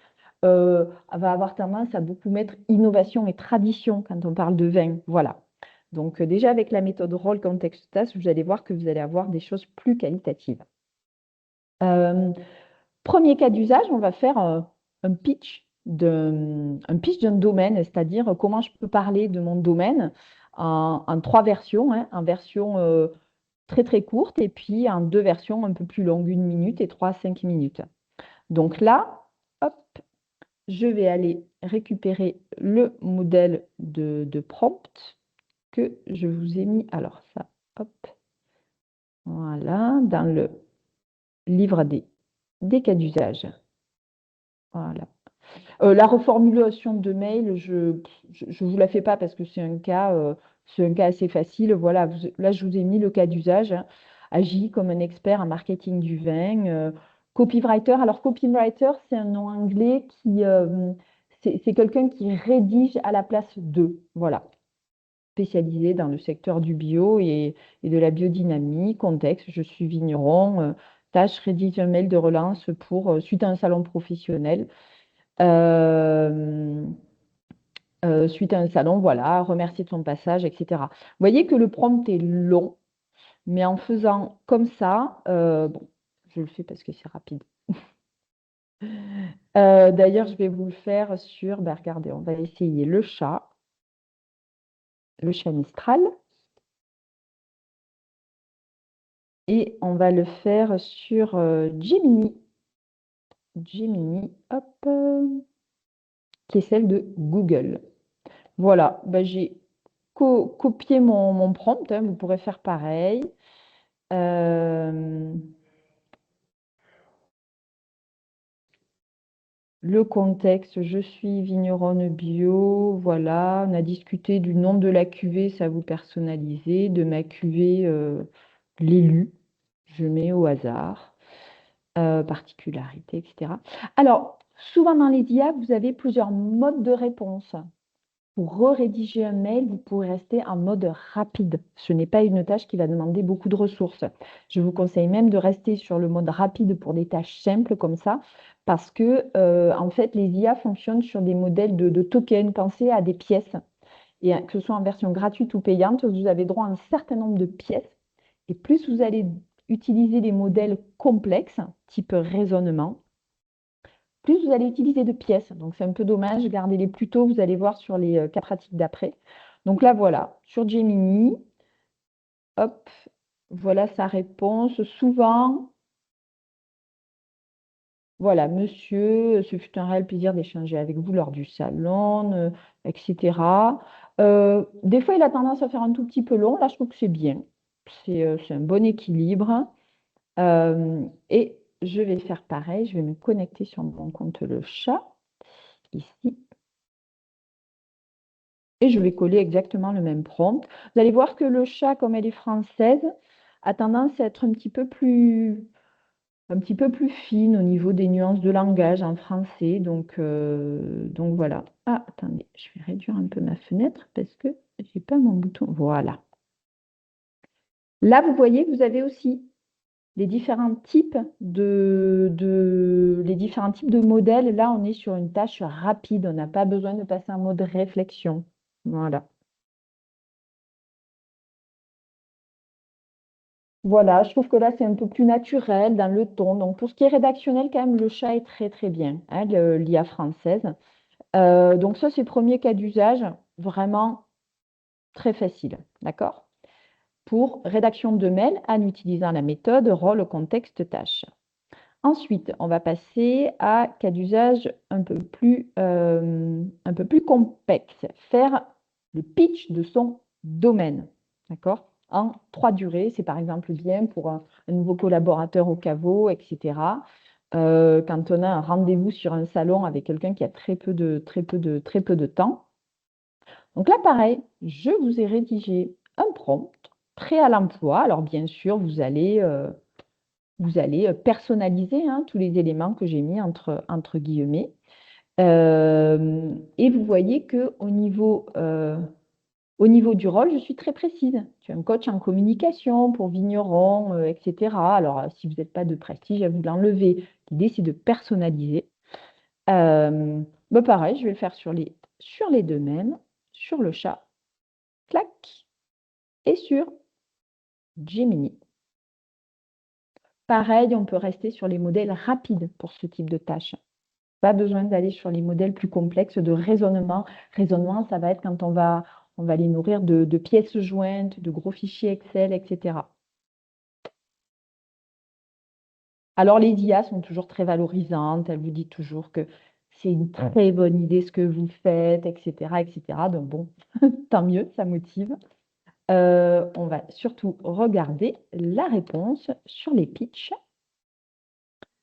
Va avoir tendance à beaucoup mettre innovation et tradition quand on parle de vin. Voilà. Donc déjà avec la méthode rôle contexte task, vous allez voir que vous allez avoir des choses plus qualitatives. Premier cas d'usage, on va faire un pitch d'un domaine, c'est-à-dire comment je peux parler de mon domaine en 3 versions, en version très très courte et puis en 2 versions un peu plus longues, 1 minute et 3 à 5 minutes. Donc là, hop, je vais aller récupérer le modèle de prompt que je vous ai mis. Alors ça, hop, voilà, dans le livre des cas d'usage. Voilà. La reformulation de mail, je ne vous la fais pas parce que c'est un cas assez facile. Voilà, là, je vous ai mis le cas d'usage. Agis comme un expert en marketing du vin. Copywriter. Alors, copywriter, c'est un nom anglais c'est quelqu'un qui rédige à la place de. Voilà. Spécialisé dans le secteur du bio et de la biodynamie. Contexte, je suis vigneron. Tâche, rédige un mail de relance suite à un salon professionnel. Suite à un salon, voilà, remercier de son passage, etc. Vous voyez que le prompt est long, mais en faisant comme ça, bon, je le fais parce que c'est rapide. D'ailleurs, je vais vous le faire sur, regardez, on va essayer le chat Mistral, et on va le faire sur Gemini. Gemini, hop, qui est celle de Google. Voilà, j'ai copié mon prompt, vous pourrez faire pareil. Le contexte, je suis vigneronne bio, voilà, on a discuté du nom de la cuvée, ça vous personnalisez, de ma cuvée, l'élu, je mets au hasard, particularité, etc. Alors, souvent dans les IA, vous avez plusieurs modes de réponse. Pour rédiger un mail, vous pourrez rester en mode rapide. Ce n'est pas une tâche qui va demander beaucoup de ressources. Je vous conseille même de rester sur le mode rapide pour des tâches simples comme ça, parce que en fait, les IA fonctionnent sur des modèles de tokens. Pensez à des pièces. Et que ce soit en version gratuite ou payante, vous avez droit à un certain nombre de pièces. Et plus vous allez utiliser des modèles complexes, type raisonnement, plus vous allez utiliser de pièces. Donc, c'est un peu dommage. Gardez-les plus tôt. Vous allez voir sur les cas pratiques d'après. Donc là, voilà, sur Gemini, hop, voilà sa réponse. Souvent, voilà, monsieur, ce fut un réel plaisir d'échanger avec vous lors du salon, etc. Des fois, il a tendance à faire un tout petit peu long. Là, je trouve que c'est bien. C'est un bon équilibre. Et je vais faire pareil. Je vais me connecter sur mon compte le chat, ici. Et je vais coller exactement le même prompt. Vous allez voir que le chat, comme elle est française, a tendance à être un petit peu plus fine au niveau des nuances de langage en français. Donc voilà. Ah, attendez, je vais réduire un peu ma fenêtre parce que je n'ai pas mon bouton. Voilà. Là, vous voyez que vous avez aussi les différents types les différents types de modèles. Là, on est sur une tâche rapide. On n'a pas besoin de passer en mode réflexion. Voilà. Voilà, je trouve que là, c'est un peu plus naturel dans le ton. Donc, pour ce qui est rédactionnel, quand même, le chat est très, très bien, hein, l'IA française. Donc, ça, c'est le premier cas d'usage, vraiment très facile. D'accord? Pour rédaction de mail en utilisant la méthode rôle, contexte, tâche. Ensuite, on va passer à cas d'usage un peu plus complexe. Faire le pitch de son domaine. D'accord? En 3 durées, c'est par exemple bien pour un nouveau collaborateur au caveau, etc. Quand on a un rendez-vous sur un salon avec quelqu'un qui a très peu de temps. Donc là, pareil, je vous ai rédigé un prompt prêt à l'emploi. Alors bien sûr, vous allez personnaliser, hein, tous les éléments que j'ai mis entre guillemets. Et vous voyez au niveau du rôle, je suis très précise. Je suis un coach en communication pour vignerons, etc. Alors, si vous n'êtes pas de prestige, à vous l'enlever. L'idée, c'est de personnaliser. Pareil, je vais le faire sur les domaines, sur le chat, clac, et sur Gemini. Pareil, on peut rester sur les modèles rapides pour ce type de tâche. Pas besoin d'aller sur les modèles plus complexes de raisonnement. Raisonnement, ça va être quand on va les nourrir de pièces jointes, de gros fichiers Excel, etc. Alors, les IA sont toujours très valorisantes. Elles vous disent toujours que c'est une très bonne idée ce que vous faites, etc., etc. Donc, bon, tant mieux, ça motive. On va surtout regarder la réponse sur les pitchs.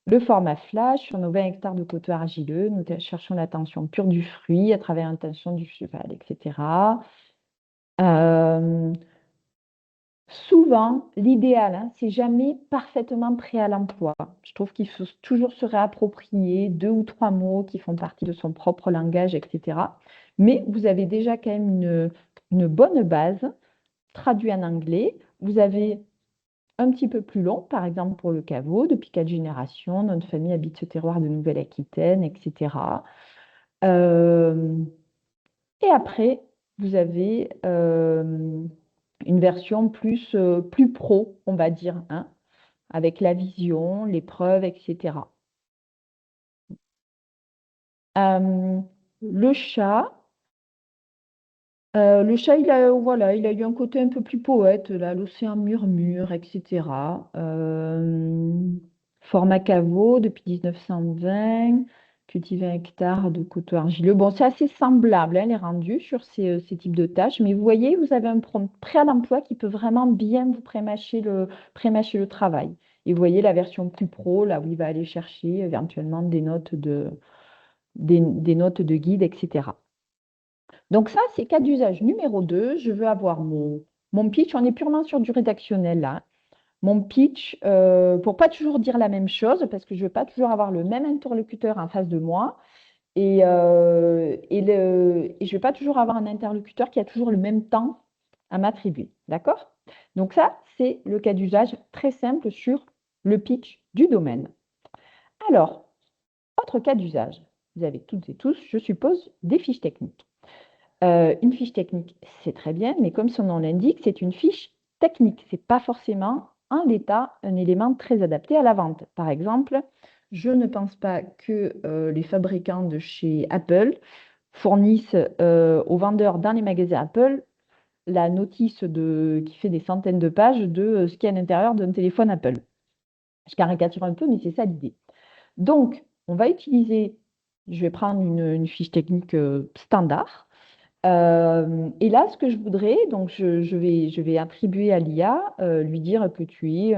Le format flash, sur nos 20 hectares de coteaux argileux, nous cherchons la tension pure du fruit à travers une tension du cheval, etc. Souvent, l'idéal, hein, c'est jamais parfaitement prêt à l'emploi. Je trouve qu'il faut toujours se réapproprier 2 ou 3 mots qui font partie de son propre langage, etc. Mais vous avez déjà quand même une bonne base, traduit en anglais. Vous avez un petit peu plus long, par exemple pour le caveau, depuis 4 générations, notre famille habite ce terroir de Nouvelle-Aquitaine, etc. Et après, vous avez une version plus pro, on va dire, hein, avec la vision, les preuves, etc. Euh, le chat, voilà, il a eu un côté un peu plus poète, là, l'océan murmure, etc. Format caveau depuis 1920, cultivé 1 hectare de coteaux argileux. Bon, c'est assez semblable, hein, les rendus sur ces types de tâches, mais vous voyez, vous avez un prompt prêt à l'emploi qui peut vraiment bien vous prémâcher le travail. Et vous voyez la version plus pro, là où il va aller chercher éventuellement des notes des notes de guide, etc. Donc ça, c'est cas d'usage numéro 2. Je veux avoir mon pitch. On est purement sur du rédactionnel là. Mon pitch, pour pas toujours dire la même chose, parce que je ne veux pas toujours avoir le même interlocuteur en face de moi. Et je ne vais pas toujours avoir un interlocuteur qui a toujours le même temps à m'attribuer. D'accord? Donc ça, c'est le cas d'usage très simple sur le pitch du domaine. Alors, autre cas d'usage. Vous avez toutes et tous, je suppose, des fiches techniques. Une fiche technique, c'est très bien, mais comme son nom l'indique, c'est une fiche technique. Ce n'est pas forcément en l'état un élément très adapté à la vente. Par exemple, je ne pense pas que les fabricants de chez Apple fournissent aux vendeurs dans les magasins Apple la notice qui fait des centaines de pages de ce qu'il y a à l'intérieur d'un téléphone Apple. Je caricature un peu, mais c'est ça l'idée. Donc, on va utiliser, je vais prendre une fiche technique standard. Et là, ce que je voudrais, donc je vais attribuer à l'IA, lui dire que tu es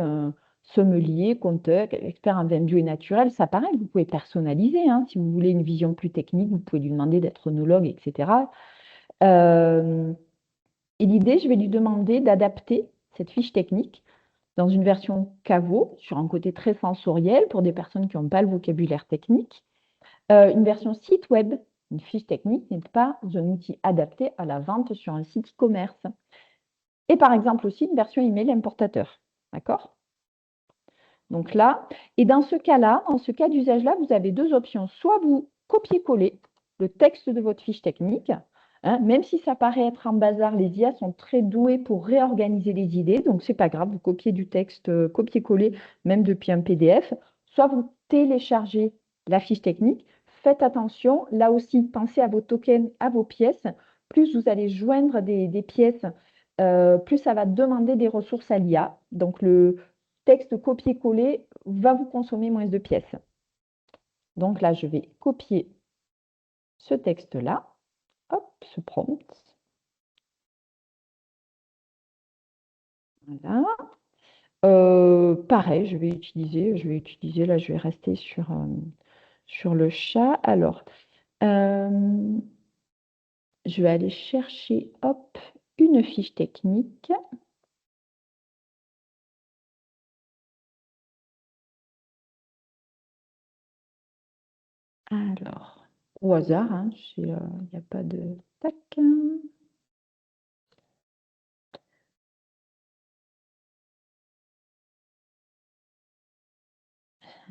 sommelier, conteur, expert en vin bio et naturel. Ça paraît, vous pouvez personnaliser, hein. Si vous voulez une vision plus technique, vous pouvez lui demander d'être œnologue, etc. Euh, et l'idée, je vais lui demander d'adapter cette fiche technique dans une version caveau, sur un côté très sensoriel pour des personnes qui n'ont pas le vocabulaire technique. Une version site web, une fiche technique n'est pas un outil adapté à la vente sur un site e-commerce. Et par exemple aussi une version email importateur. D'accord? Donc là, et dans ce cas-là, dans ce cas d'usage-là, vous avez deux options. Soit vous copiez-collez le texte de votre fiche technique, hein, même si ça paraît être en bazar, les IA sont très doués pour réorganiser les idées, donc c'est pas grave, vous copiez du texte, copiez-collez, même depuis un PDF. Soit vous téléchargez la fiche technique. Faites attention, là aussi, pensez à vos tokens, à vos pièces. Plus vous allez joindre des pièces, plus ça va demander des ressources à l'IA. Donc le texte copier-coller va vous consommer moins de pièces. Donc là, je vais copier ce texte-là, hop, ce prompt. Voilà. Pareil, je vais utiliser, là, je vais rester sur le chat. Alors, je vais aller chercher, hop, une fiche technique. Alors, au hasard, hein, il n'y a pas de... Tac.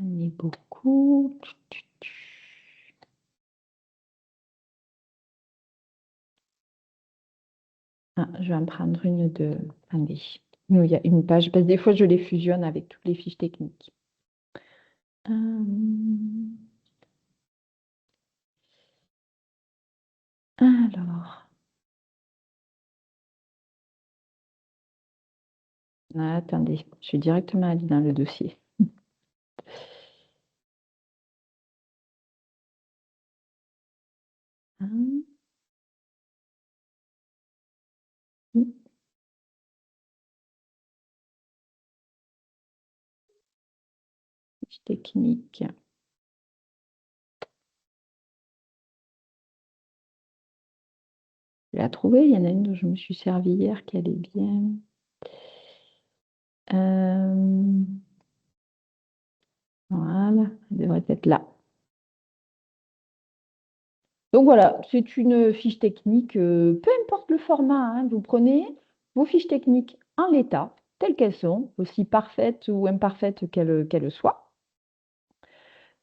On est beaucoup. Ah, je vais en prendre une de... Attendez. Nous, il y a une page, parce que des fois, je les fusionne avec toutes les fiches techniques. Alors. Ah, attendez, je suis directement allée dans le dossier. Fiche technique. Je l'ai trouvée, il y en a une dont je me suis servi hier qui allait bien. Voilà, elle devrait être là. Donc voilà, c'est une fiche technique, peu importe le format, hein, vous prenez vos fiches techniques en l'état, telles qu'elles sont, aussi parfaites ou imparfaites qu'elles soient.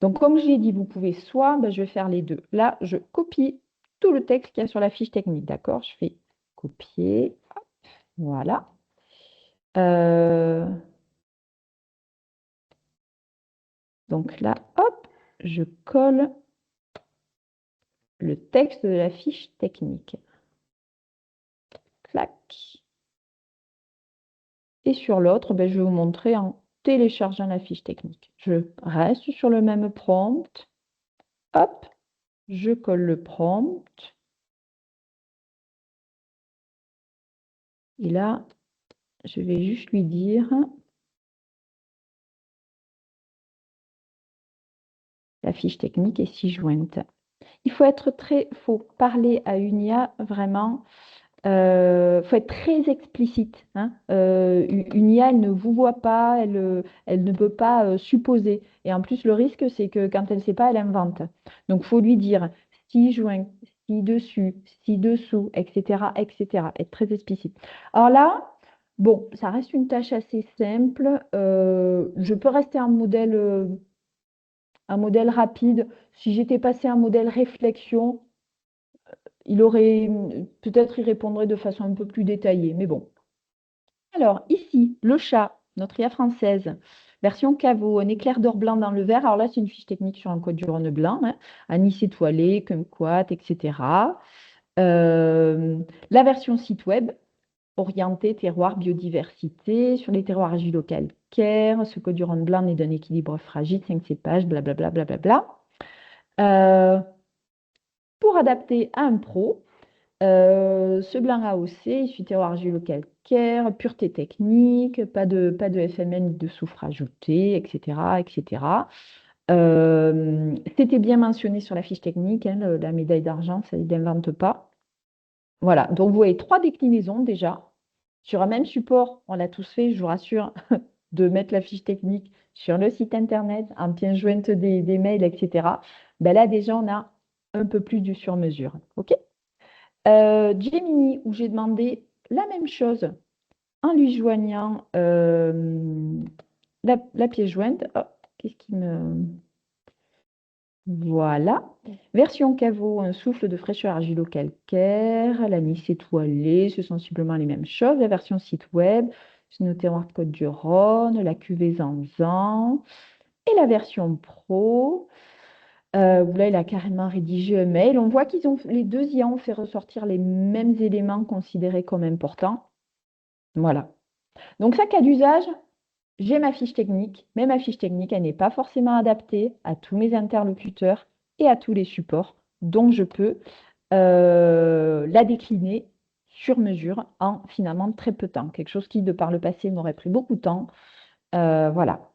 Donc comme j'ai dit, vous pouvez soit, je vais faire les deux. Là, je copie tout le texte qu'il y a sur la fiche technique, d'accord? Je fais copier, hop, voilà. Donc là, hop, je colle le texte de la fiche technique. Clac. Et sur l'autre, je vais vous montrer en téléchargeant la fiche technique. Je reste sur le même prompt. Hop, je colle le prompt. Et là, je vais juste lui dire la fiche technique est ci-jointe. Il faut parler à une IA vraiment. Faut être très explicite, hein. Une IA, elle ne vous voit pas, elle ne peut pas supposer. Et en plus, le risque, c'est que quand elle ne sait pas, elle invente. Donc, il faut lui dire ci-joint, ci-dessus, ci-dessous, etc., etc. Être très explicite. Alors là, bon, ça reste une tâche assez simple. Je peux rester un modèle rapide. Si j'étais passé à un modèle réflexion, peut-être il répondrait de façon un peu plus détaillée, mais bon. Alors ici, le chat, notre IA française, version caveau, un éclair d'or blanc dans le verre. Alors là, c'est une fiche technique sur un code du Rhône blanc, hein, anis étoilé, kumquat, etc. La version site web, orientée terroir, biodiversité, sur les terroirs agilo-calcaires, ce code du Rhône blanc est d'un équilibre fragile, 5 cépages, blablabla. Blablabla. Pour adapter à un pro, ce blanc AOC, issu terroir argilo-calcaire, pureté technique, pas de FMN ni de soufre ajouté, etc. etc. C'était bien mentionné sur la fiche technique, hein, la médaille d'argent, ça ne l'invente pas. Voilà, donc vous voyez 3 déclinaisons déjà. Sur un même support, on l'a tous fait, je vous rassure, de mettre la fiche technique sur le site internet, en pièce jointe des mails, etc. Là, déjà, on a un peu plus du sur-mesure. OK? Gemini, où j'ai demandé la même chose en lui joignant la pièce jointe. Oh, qu'est-ce qui me... Voilà. Version caveau, un souffle de fraîcheur argilo-calcaire, la Nice étoilée, ce sont sensiblement les mêmes choses. La version site web, c'est noté en Côte du Rhône, la cuvée Zanzan. Et la version pro, où là, il a carrément rédigé un mail. On voit qu'ils ont, les deux IA ont fait ressortir les mêmes éléments considérés comme importants. Voilà. Donc, ça, cas d'usage, j'ai ma fiche technique, mais ma fiche technique, elle n'est pas forcément adaptée à tous mes interlocuteurs et à tous les supports. Donc, je peux la décliner sur mesure en finalement très peu de temps. Quelque chose qui, de par le passé, m'aurait pris beaucoup de temps. Voilà.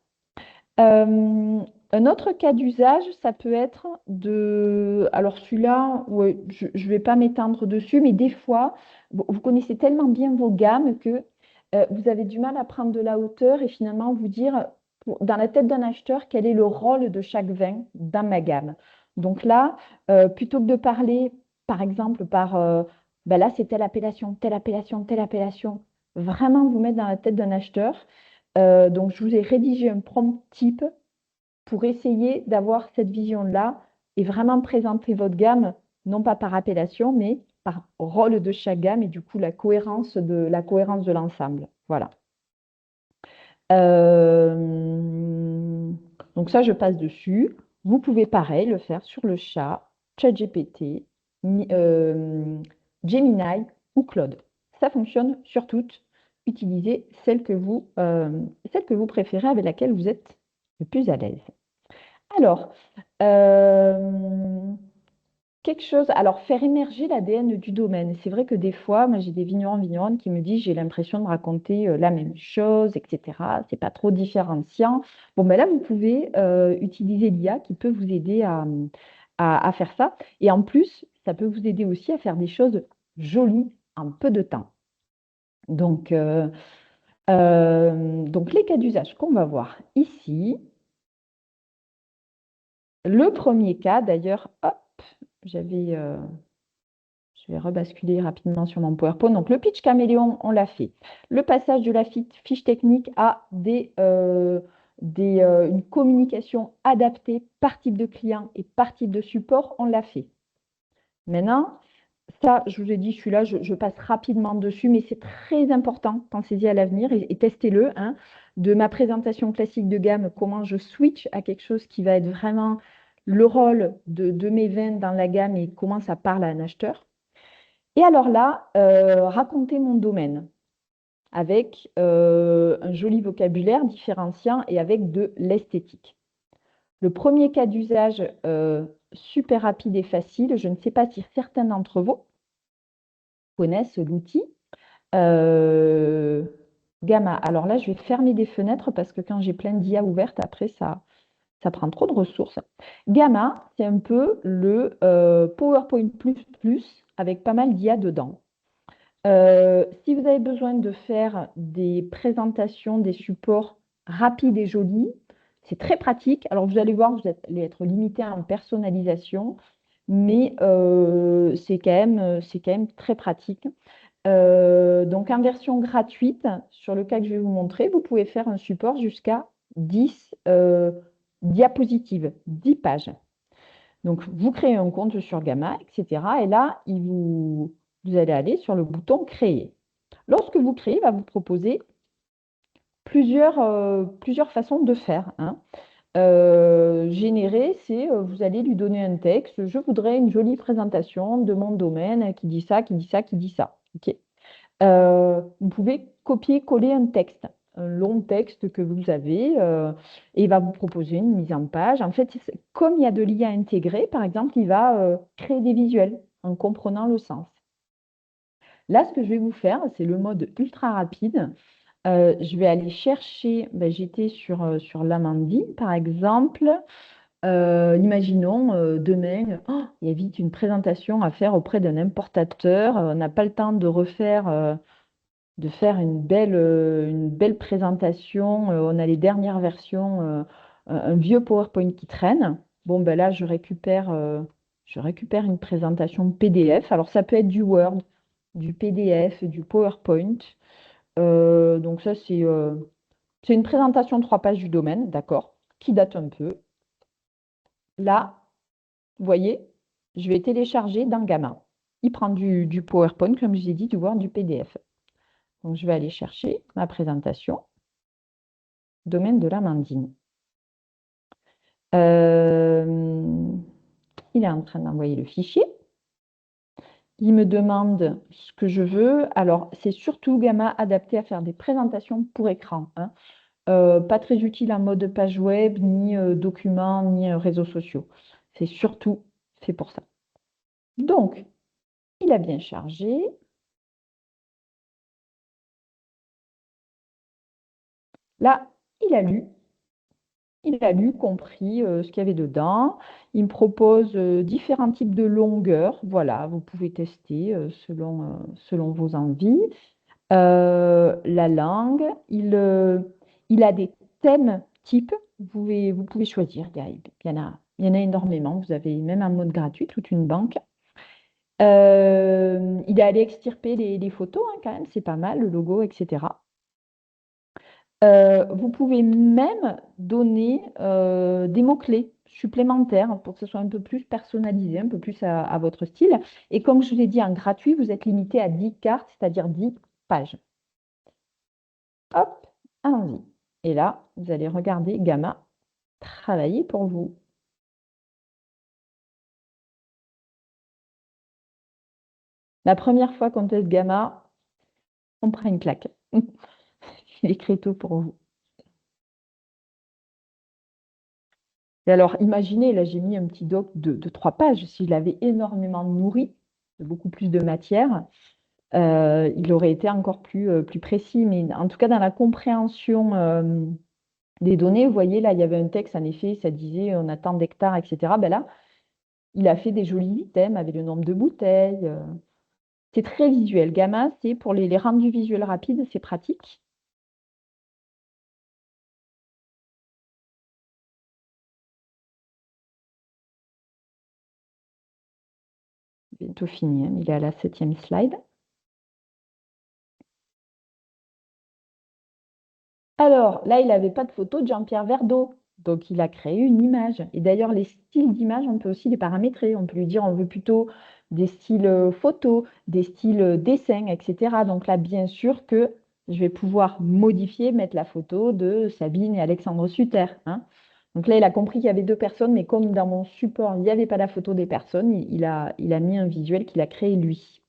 Un autre cas d'usage, ça peut être de... Alors celui-là, ouais, je ne vais pas m'étendre dessus, mais des fois, vous connaissez tellement bien vos gammes que vous avez du mal à prendre de la hauteur et finalement vous dire, dans la tête d'un acheteur, quel est le rôle de chaque vin dans ma gamme. Donc là, plutôt que de parler, par exemple, ben là, c'est telle appellation, telle appellation, telle appellation, vraiment vous mettre dans la tête d'un acheteur. Donc, je vous ai rédigé un prompt type pour essayer d'avoir cette vision-là et vraiment présenter votre gamme, non pas par appellation, mais par rôle de chaque gamme et du coup la cohérence de l'ensemble. Voilà. Donc ça, je passe dessus. Vous pouvez pareil le faire sur le chat, ChatGPT, Gemini ou Claude. Ça fonctionne sur toutes. Utilisez celle que vous préférez, avec laquelle vous êtes le plus à l'aise. Alors, euh, quelque chose, alors faire émerger l'ADN du domaine. C'est vrai que des fois, moi j'ai des vignerons, qui me disent j'ai l'impression de raconter la même chose, etc. C'est pas trop différenciant. Bon, ben là, vous pouvez utiliser l'IA qui peut vous aider à faire ça. Et en plus, ça peut vous aider aussi à faire des choses jolies en peu de temps. Donc les cas d'usage qu'on va voir ici. Le premier cas, d'ailleurs, hop, j'avais, je vais rebasculer rapidement sur mon PowerPoint. Donc, le pitch caméléon, on l'a fait. Le passage de la fiche technique à une communication adaptée par type de client et par type de support, on l'a fait. Maintenant, ça, je vous ai dit, celui-là, je passe rapidement dessus, mais c'est très important, pensez-y à l'avenir et testez-le. Hein. De ma présentation classique de gamme, comment je switch à quelque chose qui va être vraiment le rôle de mes vins dans la gamme et comment ça parle à un acheteur. Et alors là, raconter mon domaine avec un joli vocabulaire différenciant et avec de l'esthétique. Le premier cas d'usage, super rapide et facile, je ne sais pas si certains d'entre vous connaissent l'outil. Gamma. Alors là, je vais fermer des fenêtres parce que quand j'ai plein d'IA ouvertes, après, ça prend trop de ressources. Gamma, c'est un peu le PowerPoint avec pas mal d'IA dedans. Si vous avez besoin de faire des présentations, des supports rapides et jolis, c'est très pratique. Alors, vous allez voir, vous allez être limité en personnalisation, mais c'est quand même très pratique. Donc, en version gratuite, sur le cas que je vais vous montrer, vous pouvez faire un support jusqu'à 10 diapositives, 10 pages. Donc, vous créez un compte sur Gamma, etc. Et là, vous allez aller sur le bouton Créer. Lorsque vous créez, il va vous proposer plusieurs façons de faire. Hein. Générer, c'est vous allez lui donner un texte. Je voudrais une jolie présentation de mon domaine qui dit ça, qui dit ça, qui dit ça. OK. Vous pouvez copier-coller un long texte que vous avez, et il va vous proposer une mise en page. En fait, comme il y a de l'IA intégré, par exemple, il va créer des visuels en comprenant le sens. Là, ce que je vais vous faire, c'est le mode ultra rapide. Je vais aller chercher, j'étais sur l'Amandine, par exemple. Imaginons demain, il y a vite une présentation à faire auprès d'un importateur. On n'a pas le temps de faire une belle présentation. On a les dernières versions, un vieux PowerPoint qui traîne. Bon, ben là, je récupère une présentation PDF. Alors, ça peut être du Word, du PDF, du PowerPoint. Donc ça, C'est une présentation de 3 pages du domaine, d'accord, qui date un peu. Là, vous voyez, je vais télécharger dans Gamma. Il prend du PowerPoint, comme je vous ai dit, du Word, du PDF. Donc, je vais aller chercher ma présentation, domaine de l'Amandine. Il est en train d'envoyer le fichier. Il me demande ce que je veux. Alors, c'est surtout Gamma adapté à faire des présentations pour écran, hein. Pas très utile en mode page web, ni documents, ni réseaux sociaux. C'est surtout fait pour ça. Donc, il a bien chargé. Là, il a lu. Il a lu, compris ce qu'il y avait dedans. Il me propose différents types de longueurs. Voilà, vous pouvez tester selon vos envies. La langue, il a des thèmes types. Vous pouvez choisir. Il y en a énormément. Vous avez même un mode gratuit, toute une banque. Il est allé extirper les photos, hein, quand même, c'est pas mal, le logo, etc. Vous pouvez même donner des mots-clés supplémentaires pour que ce soit un peu plus personnalisé, un peu plus à votre style. Et comme je l'ai dit, en gratuit, vous êtes limité à 10 cartes, c'est-à-dire 10 pages. Hop, allons-y. Et là, vous allez regarder Gamma travailler pour vous. La première fois qu'on teste Gamma, on prend une claque. Il écrit tout pour vous. Et alors, imaginez, là, j'ai mis un petit doc de 3 pages. Si je l'avais énormément nourri, de beaucoup plus de matière, il aurait été encore plus précis. Mais en tout cas, dans la compréhension des données, vous voyez, là, il y avait un texte, en effet, ça disait on a tant d'hectares, etc. Ben là, il a fait des jolis items avec le nombre de bouteilles. C'est très visuel. Gamma, c'est pour les rendus visuels rapides, c'est pratique. Bientôt fini, hein. Il est à la 7e slide. Alors, là, il n'avait pas de photo de Jean-Pierre Verdeau. Donc, il a créé une image. Et d'ailleurs, les styles d'image, on peut aussi les paramétrer. On peut lui dire, on veut plutôt des styles photos, des styles dessins, etc. Donc là, bien sûr que je vais pouvoir modifier, mettre la photo de Sabine et Alexandre Sutter, hein. Donc là, il a compris qu'il y avait 2 personnes, mais comme dans mon support, il n'y avait pas la photo des personnes, il a mis un visuel qu'il a créé lui.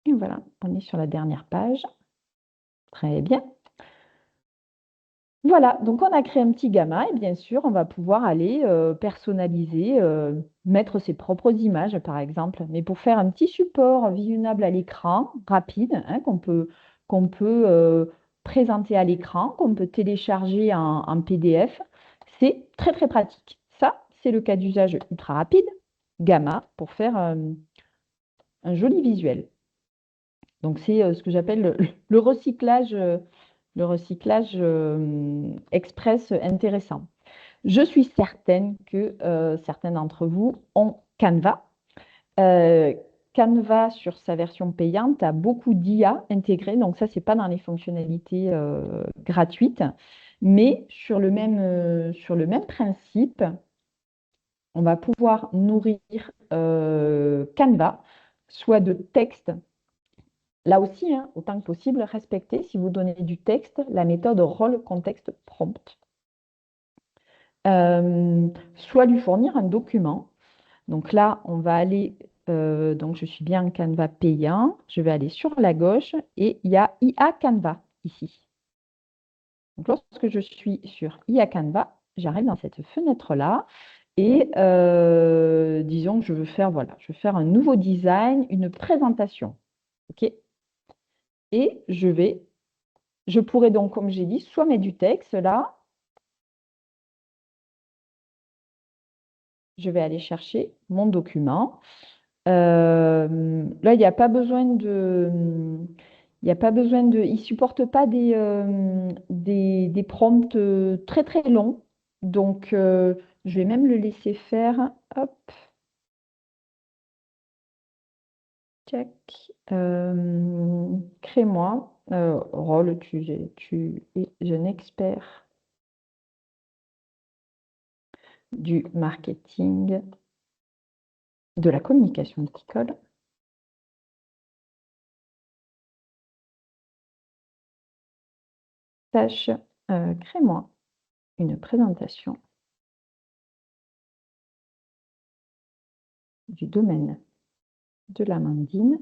Et voilà, on est sur la dernière page. Très bien. Voilà, donc on a créé un petit gamma et bien sûr, on va pouvoir aller personnaliser, mettre ses propres images par exemple. Mais pour faire un petit support visionnable à l'écran, rapide, hein, qu'on peut présenter à l'écran, qu'on peut télécharger en PDF, c'est très très pratique. Ça, c'est le cas d'usage ultra rapide, gamma, pour faire un joli visuel. Donc c'est ce que j'appelle le recyclage. Express intéressant. Je suis certaine que certains d'entre vous ont Canva. Canva, sur sa version payante, a beaucoup d'IA intégrée. Donc ça, ce n'est pas dans les fonctionnalités gratuites. Mais sur le même principe, on va pouvoir nourrir Canva, soit de texte. Là aussi, hein, autant que possible, respectez, si vous donnez du texte, la méthode rôle contexte prompt. Soit lui fournir un document. Donc là, on va aller, donc je suis bien en Canva payant, je vais aller sur la gauche et il y a IA Canva ici. Donc lorsque je suis sur IA Canva, j'arrive dans cette fenêtre-là et disons que je veux faire, voilà, je veux faire un nouveau design, une présentation. OK? Et je pourrais donc, comme j'ai dit, soit mettre du texte là. Je vais aller chercher mon document. Là, il n'y a pas besoin de. Il ne supporte pas des prompts très très longs. Donc, je vais même le laisser faire. Hop, check. Crée-moi. Rôle, tu es jeune expert du marketing, de la communication viticole. Tâche, crée-moi une présentation du domaine de l'amandine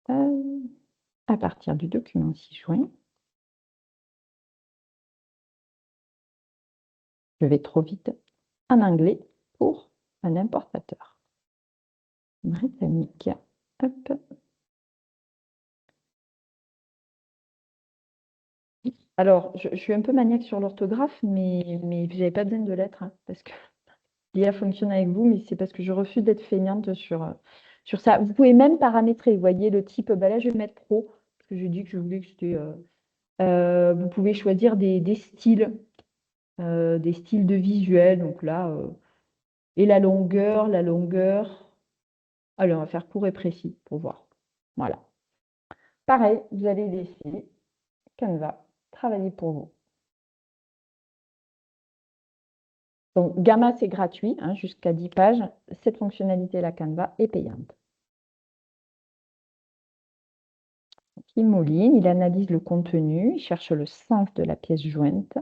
à partir du document ci-joint. Je vais trop vite en anglais pour un importateur britannique. Hop. Alors, je suis un peu maniaque sur l'orthographe, mais vous n'avez pas besoin de lettres, hein, parce que l'IA fonctionne avec vous, mais c'est parce que je refuse d'être feignante sur ça. Vous pouvez même paramétrer, vous voyez, le type, bah là, je vais mettre pro, parce que j'ai dit que je voulais que c'était... vous pouvez choisir des styles de visuel. Donc là, et la longueur. Allez, on va faire court et précis pour voir. Voilà. Pareil, vous allez laisser Canva travailler pour vous. Donc, Gamma, c'est gratuit, hein, jusqu'à 10 pages. Cette fonctionnalité, la Canva, est payante. Donc, il mouline, il analyse le contenu, il cherche le sens de la pièce jointe.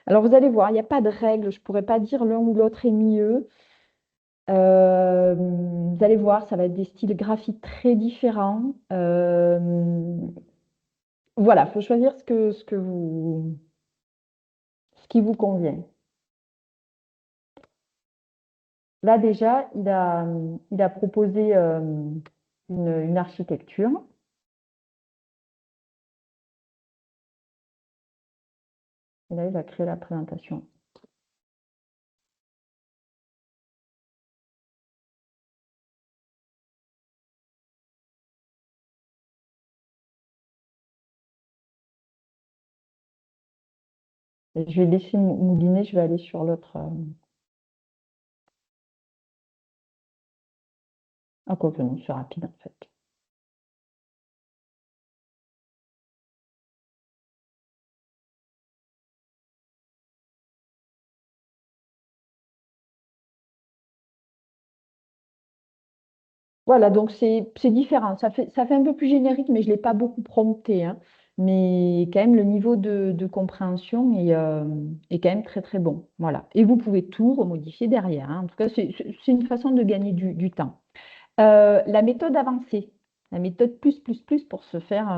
Alors, vous allez voir, il n'y a pas de règle. Je ne pourrais pas dire l'un ou l'autre est mieux. Vous allez voir, ça va être des styles graphiques très différents. Voilà, il faut choisir ce qui vous convient. Là, déjà, il a proposé une architecture. Et là, il va créer la présentation. Et je vais laisser mouliner, je vais aller sur l'autre. Ah, quoi que non, c'est rapide en fait. Voilà, donc c'est différent. Ça fait un peu plus générique, mais je ne l'ai pas beaucoup prompté, hein. Mais quand même, le niveau de compréhension est quand même très, très bon. Voilà. Et vous pouvez tout remodifier derrière, hein. En tout cas, c'est une façon de gagner du temps. La méthode avancée, la méthode plus pour se faire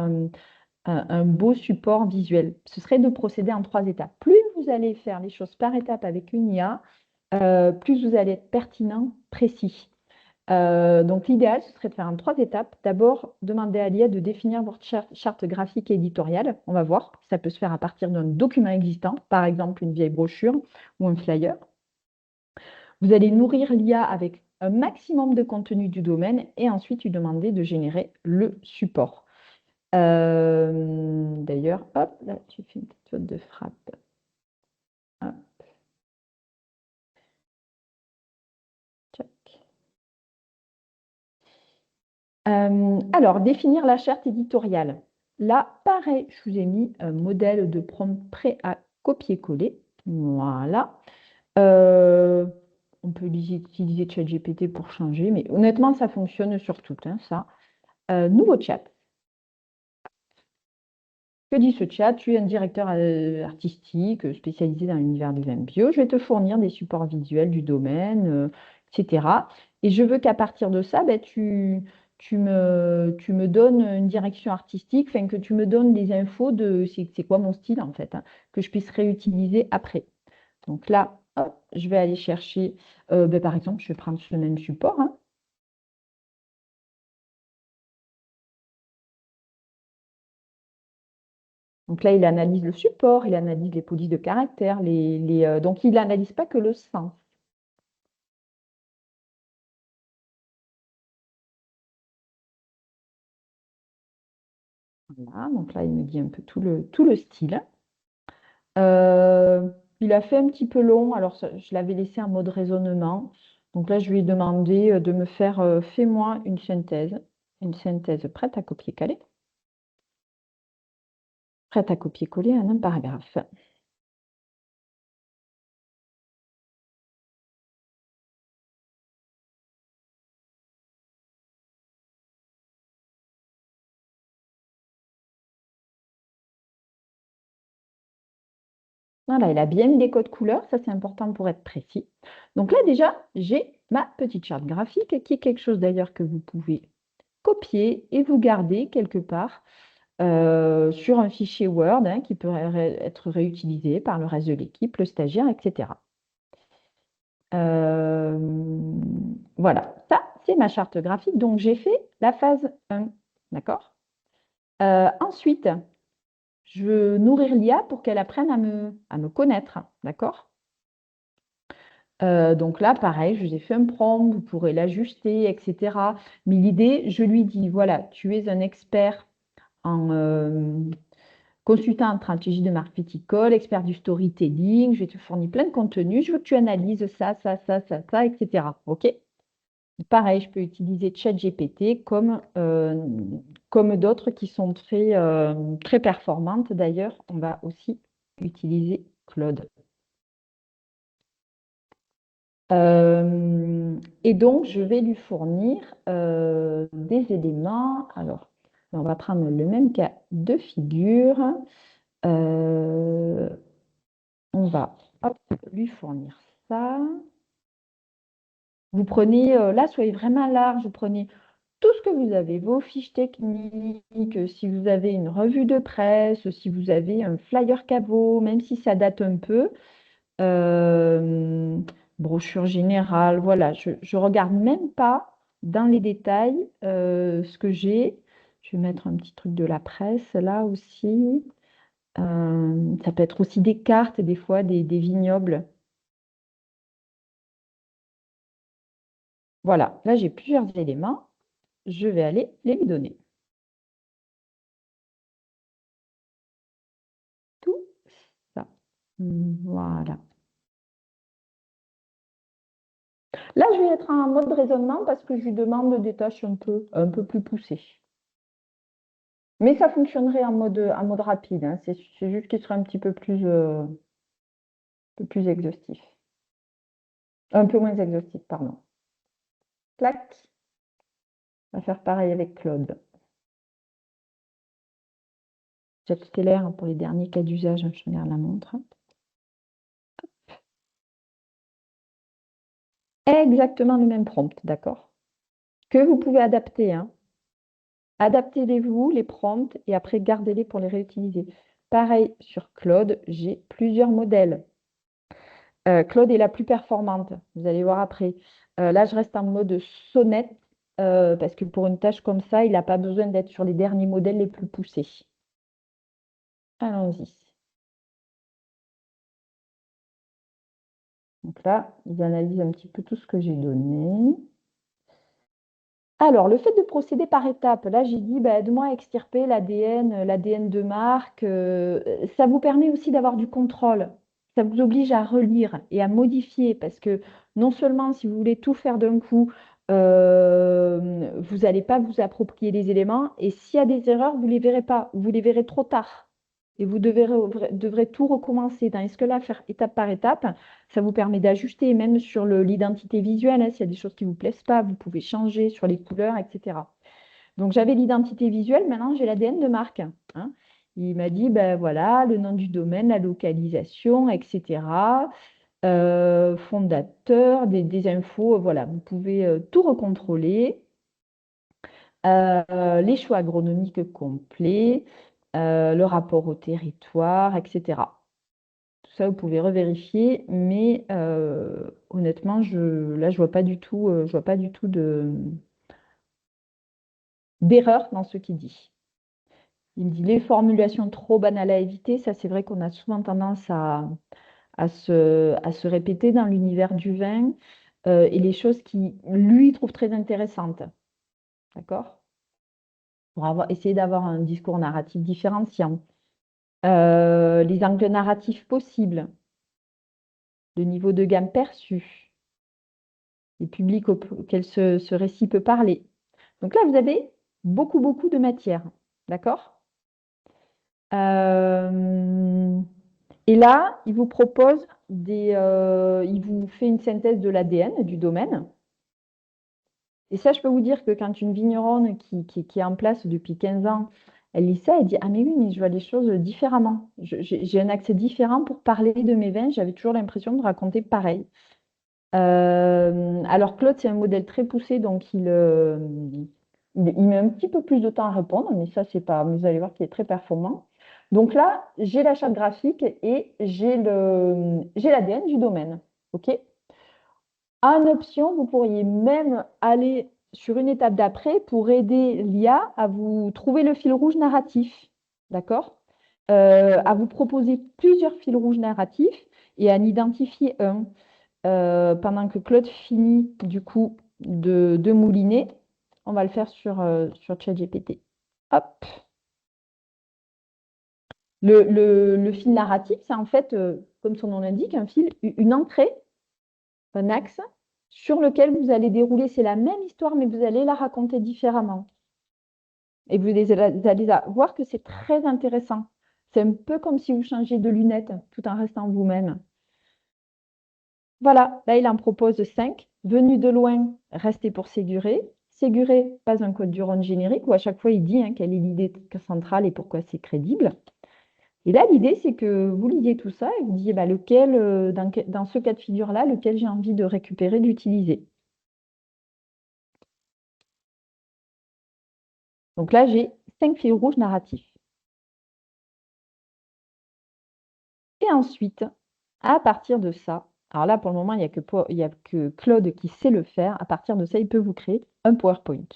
un beau support visuel, ce serait de procéder en 3 étapes. Plus vous allez faire les choses par étapes avec une IA, plus vous allez être pertinent, précis. Donc l'idéal, ce serait de faire en 3 étapes. D'abord, demander à l'IA de définir votre charte graphique et éditoriale. On va voir, ça peut se faire à partir d'un document existant, par exemple une vieille brochure ou un flyer. Vous allez nourrir l'IA avec un maximum de contenu du domaine et ensuite lui demander de générer le support. D'ailleurs, hop, là, j'ai fait une petite faute de frappe. Hop. Check. Alors, définir la charte éditoriale. Là, pareil, je vous ai mis un modèle de prompt prêt à copier-coller. Voilà. On peut utiliser ChatGPT pour changer, mais honnêtement, ça fonctionne sur tout, hein, ça. Nouveau chat. Que dit ce chat? Tu es un directeur artistique spécialisé dans l'univers du vin bio. Je vais te fournir des supports visuels du domaine, etc. Et je veux qu'à partir de ça, ben, tu me donnes une direction artistique, enfin, que tu me donnes des infos de c'est quoi mon style en fait, hein, que je puisse réutiliser après. Donc là, hop, je vais aller chercher, ben, par exemple, je vais prendre ce même support, hein. Donc là, il analyse le support, il analyse les polices de caractère, donc il n'analyse pas que le sens. Voilà, donc là, il me dit un peu tout le style. Il a fait un petit peu long, alors je l'avais laissé en mode raisonnement. Donc là, je lui ai demandé de me faire, fais-moi une synthèse prête à copier-coller, prête à copier-coller en un paragraphe. Voilà, il a bien mis les codes couleurs, ça c'est important pour être précis. Donc là déjà, j'ai ma petite charte graphique qui est quelque chose d'ailleurs que vous pouvez copier et vous garder quelque part sur un fichier Word qui peut être réutilisé par le reste de l'équipe, le stagiaire, etc. Euh, voilà, ça c'est ma charte graphique. Donc j'ai fait la phase 1, d'accord? Ensuite, je veux nourrir l'IA pour qu'elle apprenne à me connaître, d'accord? Donc là, pareil, je vous ai fait un prompt, vous pourrez l'ajuster, etc. Mais l'idée, je lui dis, voilà, tu es un expert en consultant en stratégie de marketing viticole, expert du storytelling, je vais te fournir plein de contenus, je veux que tu analyses ça, ça, ça, ça, ça, etc. OK? Pareil, je peux utiliser ChatGPT comme d'autres qui sont très performantes. D'ailleurs, on va aussi utiliser Claude. Et donc, je vais lui fournir des éléments. Alors, on va prendre le même cas de figure. Euh, on va hop, lui fournir ça. Vous prenez, là, soyez vraiment large, vous prenez tout ce que vous avez, vos fiches techniques, si vous avez une revue de presse, si vous avez un flyer cabot, même si ça date un peu, euh, brochure générale, voilà, je ne regarde même pas dans les détails ce que j'ai. Je vais mettre un petit truc de la presse là aussi. Ça peut être aussi des cartes, des fois des vignobles. Voilà, là j'ai plusieurs éléments. Je vais aller les lui donner. Tout ça. Voilà. Là, je vais être en mode raisonnement parce que je lui demande des tâches un peu plus poussées. Mais ça fonctionnerait en mode rapide, hein. C'est juste qu'il serait un petit peu plus exhaustif. Un peu moins exhaustif, pardon. Clac. On va faire pareil avec Claude. J'accélère pour les derniers cas d'usage. Je regarde la montre. Exactement le même prompt, d'accord? Que vous pouvez adapter, hein. Adaptez-les-vous, les prompts, et après gardez-les pour les réutiliser. Pareil sur Claude, j'ai plusieurs modèles. Claude est la plus performante, vous allez voir après. Là, je reste en mode sonnette parce que pour une tâche comme ça, il n'a pas besoin d'être sur les derniers modèles les plus poussés. Allons-y. Donc là, ils analysent un petit peu tout ce que j'ai donné. Alors, le fait de procéder par étapes, là, j'ai dit, bah, aide-moi à extirper l'ADN de marque. Ça vous permet aussi d'avoir du contrôle. Ça vous oblige à relire et à modifier parce que non seulement si vous voulez tout faire d'un coup, vous n'allez pas vous approprier les éléments et s'il y a des erreurs, vous ne les verrez pas, vous les verrez trop tard et vous devrez tout recommencer. Tandis que là, faire étape par étape, ça vous permet d'ajuster, même sur l'identité visuelle, hein, s'il y a des choses qui ne vous plaisent pas, vous pouvez changer sur les couleurs, etc. Donc, j'avais l'identité visuelle, maintenant j'ai l'ADN de marque, hein. Il m'a dit, ben voilà, le nom du domaine, la localisation, etc. Fondateur, des infos, voilà, vous pouvez tout recontrôler. Les choix agronomiques complets, le rapport au territoire, etc. Tout ça, vous pouvez revérifier, mais honnêtement, là, je vois pas du tout, je vois pas du tout d'erreur dans ce qu'il dit. Il me dit les formulations trop banales à éviter. Ça, c'est vrai qu'on a souvent tendance à se répéter dans l'univers du vin et les choses qui, lui, trouve très intéressantes. D'accord? pour essayer d'avoir un discours narratif différenciant, les angles narratifs possibles, le niveau de gamme perçu, les publics auxquels ce récit peut parler. Donc là, vous avez beaucoup, beaucoup de matière. D'accord? Et là, il vous propose il vous fait une synthèse de l'ADN du domaine. Et ça, je peux vous dire que quand une vigneronne qui est en place depuis 15 ans, elle lit ça, elle dit, ah mais oui, mais je vois les choses différemment. J'ai un accès différent pour parler de mes vins. J'avais toujours l'impression de raconter pareil. Alors Claude, c'est un modèle très poussé, donc il met un petit peu plus de temps à répondre, mais ça, c'est pas, vous allez voir qu'il est très performant. Donc là, j'ai la charte graphique et j'ai l'ADN du domaine. OK? En option, vous pourriez même aller sur une étape d'après pour aider l'IA à vous trouver le fil rouge narratif. D'accord? À vous proposer plusieurs fils rouges narratifs et à en identifier un. Pendant que Claude finit du coup de mouliner, on va le faire sur ChatGPT. Hop. Le fil narratif, c'est en fait, comme son nom l'indique, un fil, une entrée, un axe sur lequel vous allez dérouler. C'est la même histoire, mais vous allez la raconter différemment. Et vous allez voir que c'est très intéressant. C'est un peu comme si vous changez de lunettes tout en restant vous-même. Voilà, là, il en propose 5. Venu de loin, restez pour Séguré. Séguré, pas un code du Rhône générique où à chaque fois il dit quelle est l'idée centrale et pourquoi c'est crédible. Et là, l'idée, c'est que vous lisiez tout ça et vous disiez lequel, dans ce cas de figure-là, lequel j'ai envie de récupérer, d'utiliser. Donc là, j'ai 5 fils rouges narratifs. Et ensuite, à partir de ça, alors là, pour le moment, il n'y a que Claude qui sait le faire. À partir de ça, il peut vous créer un PowerPoint.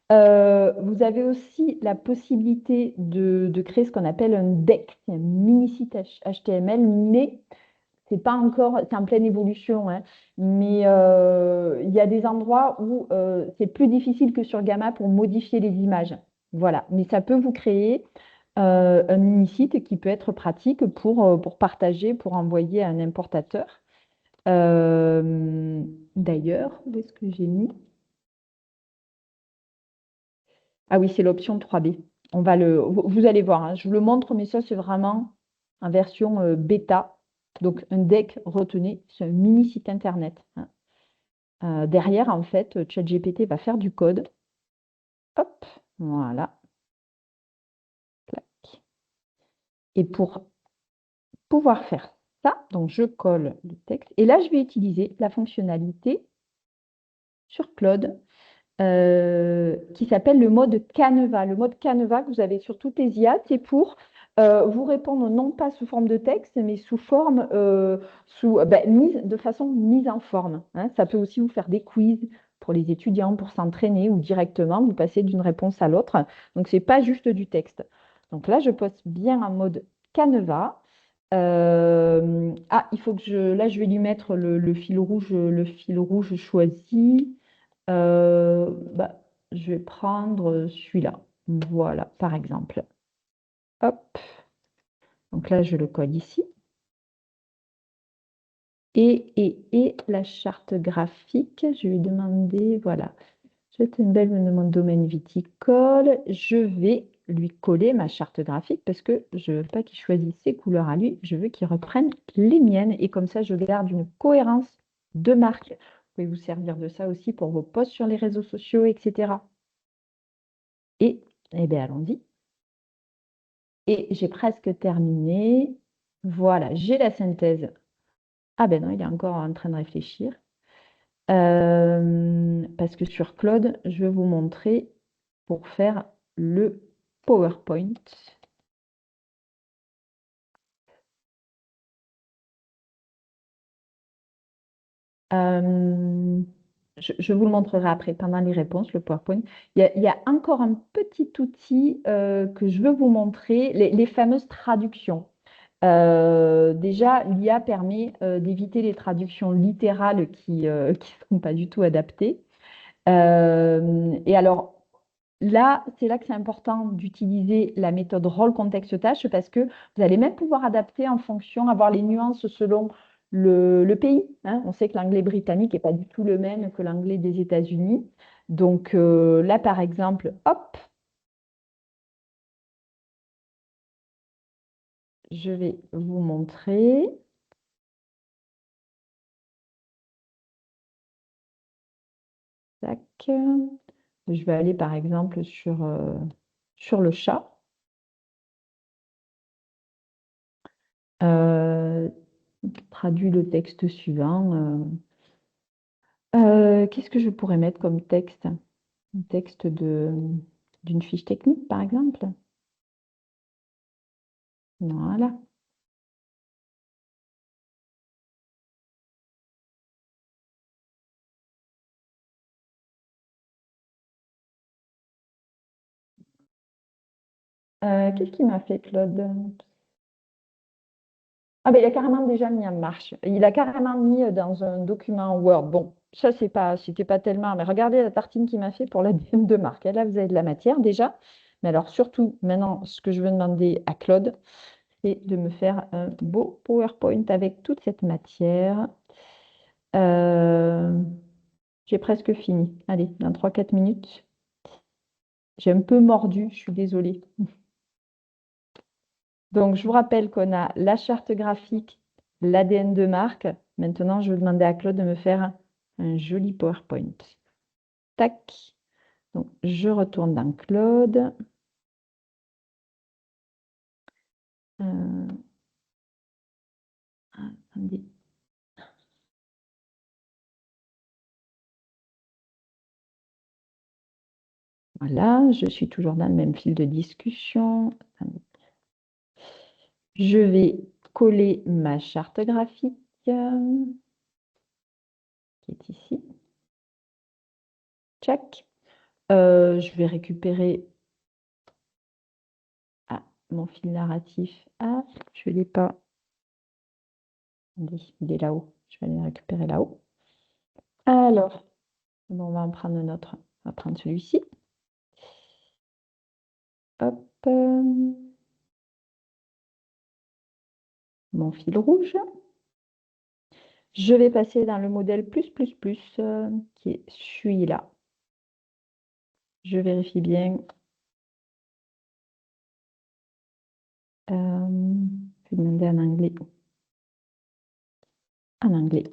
Vous avez aussi la possibilité de créer ce qu'on appelle un deck, c'est un mini site HTML, mais c'est pas encore, c'est en pleine évolution, hein, mais il y a des endroits où c'est plus difficile que sur Gamma pour modifier les images. Voilà, mais ça peut vous créer un mini site qui peut être pratique pour partager, pour envoyer à un importateur. D'ailleurs, où est-ce que j'ai mis? Ah oui, c'est l'option 3B. Vous allez voir, hein, je vous le montre, mais ça, c'est vraiment en version bêta. Donc, un deck, retenez, c'est un mini site internet, hein. Derrière, en fait, ChatGPT va faire du code. Hop, voilà. Clac. Et pour pouvoir faire ça, donc je colle le texte. Et là, je vais utiliser la fonctionnalité sur Claude qui s'appelle le mode Canva. Le mode Canva que vous avez sur toutes les IA, c'est pour vous répondre non pas sous forme de texte, mais sous forme, de façon mise en forme, hein. Ça peut aussi vous faire des quiz pour les étudiants, pour s'entraîner ou directement, vous passez d'une réponse à l'autre. Donc, ce n'est pas juste du texte. Donc là, je poste bien en mode Canva. Il faut que là, je vais lui mettre le fil rouge choisi. Je vais prendre celui-là. Voilà, par exemple. Hop. Donc là, je le colle ici. Et la charte graphique, je vais demander, voilà, c'est une belle de mon domaine viticole. Je vais lui coller ma charte graphique parce que je ne veux pas qu'il choisisse ses couleurs à lui, je veux qu'il reprenne les miennes. Et comme ça, je garde une cohérence de marque. Vous pouvez vous servir de ça aussi pour vos posts sur les réseaux sociaux, etc. Eh bien, allons-y. Et j'ai presque terminé. Voilà, j'ai la synthèse. Ah ben non, il est encore en train de réfléchir. Parce que sur Claude, je vais vous montrer pour faire le PowerPoint. Je vous le montrerai après, pendant les réponses, le PowerPoint. Il y a encore un petit outil que je veux vous montrer, les fameuses traductions. Déjà, l'IA permet d'éviter les traductions littérales qui ne sont pas du tout adaptées. Et alors, là, c'est là que c'est important d'utiliser la méthode rôle contexte tâche parce que vous allez même pouvoir adapter en fonction, avoir les nuances selon le pays, hein. On sait que l'anglais britannique n'est pas du tout le même que l'anglais des États-Unis. Donc là, par exemple, hop, je vais vous montrer. Tac. Je vais aller par exemple sur le chat. Traduis le texte suivant. Qu'est-ce que je pourrais mettre comme texte? Un texte d'une fiche technique, par exemple. Voilà. Qu'est-ce qu'il m'a fait, Claude? Ah ben, il a carrément déjà mis en marche. Il a carrément mis dans un document Word. Bon, ça, c'était pas tellement. Mais regardez la tartine qu'il m'a fait pour l'ADN de marque. Là, vous avez de la matière déjà. Mais alors, surtout, maintenant, ce que je veux demander à Claude, c'est de me faire un beau PowerPoint avec toute cette matière. J'ai presque fini. Allez, dans 3-4 minutes. J'ai un peu mordu, je suis désolée. Donc, je vous rappelle qu'on a la charte graphique, l'ADN de marque. Maintenant, je vais demander à Claude de me faire un joli PowerPoint. Tac. Donc, je retourne dans Claude. Attendez. Voilà, je suis toujours dans le même fil de discussion. Attendez. Je vais coller ma charte graphique qui est ici. Check. Je vais récupérer mon fil narratif. Ah, je ne l'ai pas. Il est là-haut. Je vais aller le récupérer là-haut. Alors, bon, on va en prendre un autre. On va prendre celui-ci. Hop. Mon fil rouge. Je vais passer dans le modèle qui est celui-là. Je vérifie bien. Je vais demander en anglais. En anglais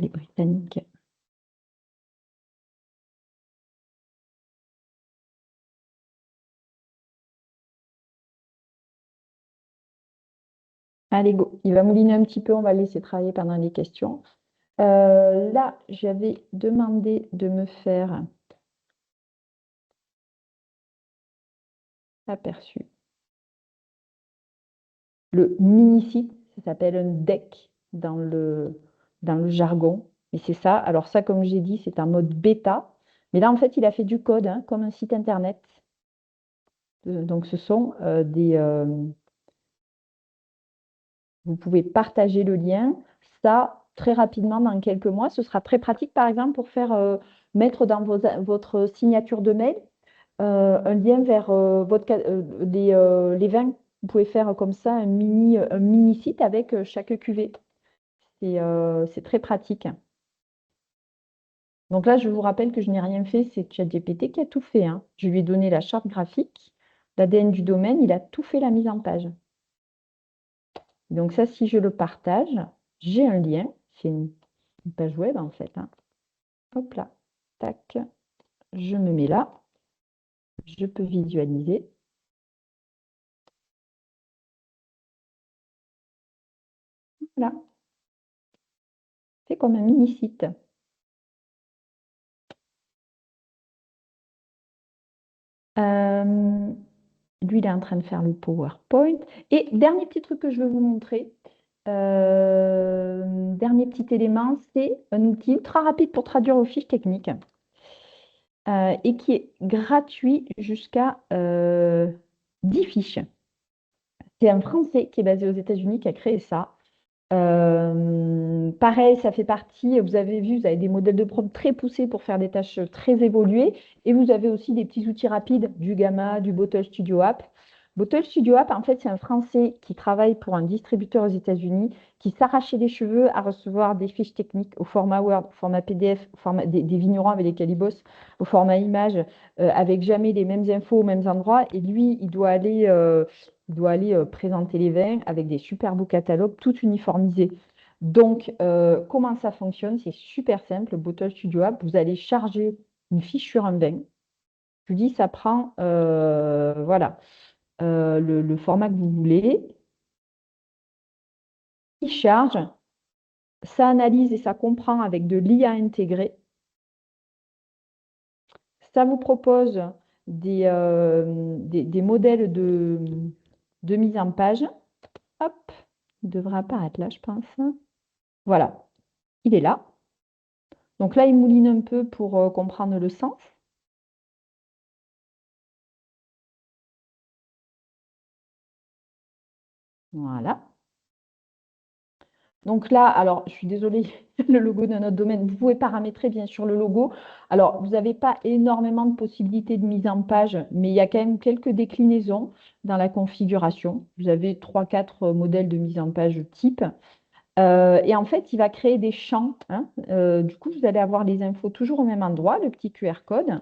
britannique. Allez, go. Il va mouliner un petit peu. On va le laisser travailler pendant les questions. Là, j'avais demandé de me faire aperçu. Le mini-site, ça s'appelle un deck dans le jargon. Et c'est ça. Alors ça, comme j'ai dit, c'est un mode bêta. Mais là, en fait, il a fait du code, hein, comme un site Internet. Donc, ce sont des... vous pouvez partager le lien. Ça, très rapidement, dans quelques mois, ce sera très pratique, par exemple, pour faire mettre dans votre signature de mail un lien vers les vins. Vous pouvez faire comme ça un mini site avec chaque cuvée. C'est très pratique. Donc là, je vous rappelle que je n'ai rien fait, c'est ChatGPT qui a tout fait, hein. Je lui ai donné la charte graphique, l'ADN du domaine, il a tout fait la mise en page. Donc ça, si je le partage, j'ai un lien, c'est une page web en fait, hein. Hop là, tac, je me mets là, je peux visualiser. Voilà, c'est comme un mini-site. Lui, il est en train de faire le PowerPoint. Et dernier petit truc que je veux vous montrer, dernier petit élément, c'est un outil ultra rapide pour traduire vos fiches techniques et qui est gratuit jusqu'à 10 fiches. C'est un Français qui est basé aux États-Unis qui a créé ça. Pareil, ça fait partie, vous avez vu, vous avez des modèles de prompt très poussés pour faire des tâches très évoluées. Et vous avez aussi des petits outils rapides, du Gamma, du Bottle Studio App. Bottle Studio App, en fait, c'est un Français qui travaille pour un distributeur aux États-Unis, qui s'arrachait les cheveux à recevoir des fiches techniques au format Word, au format PDF, au format des vignerons avec lesquels il bosse, au format image, avec jamais les mêmes infos aux mêmes endroits. Et lui, il doit aller présenter les vins avec des super beaux catalogues, tout uniformisés. Donc, comment ça fonctionne? C'est super simple. Bottle Studio App, vous allez charger une fiche sur un vin. Je vous dis, ça prend voilà, le format que vous voulez. Il charge, ça analyse et ça comprend avec de l'IA intégrée. Ça vous propose des modèles de mise en page. Hop, il devrait apparaître là, je pense. Voilà, il est là. Donc là, il mouline un peu pour comprendre le sens. Voilà. Donc là, alors, je suis désolée, le logo de notre domaine, vous pouvez paramétrer bien sûr le logo. Alors, vous n'avez pas énormément de possibilités de mise en page, mais il y a quand même quelques déclinaisons dans la configuration. Vous avez 3-4 modèles de mise en page type. Et en fait, il va créer des champs, hein. Du coup, vous allez avoir les infos toujours au même endroit, le petit QR code.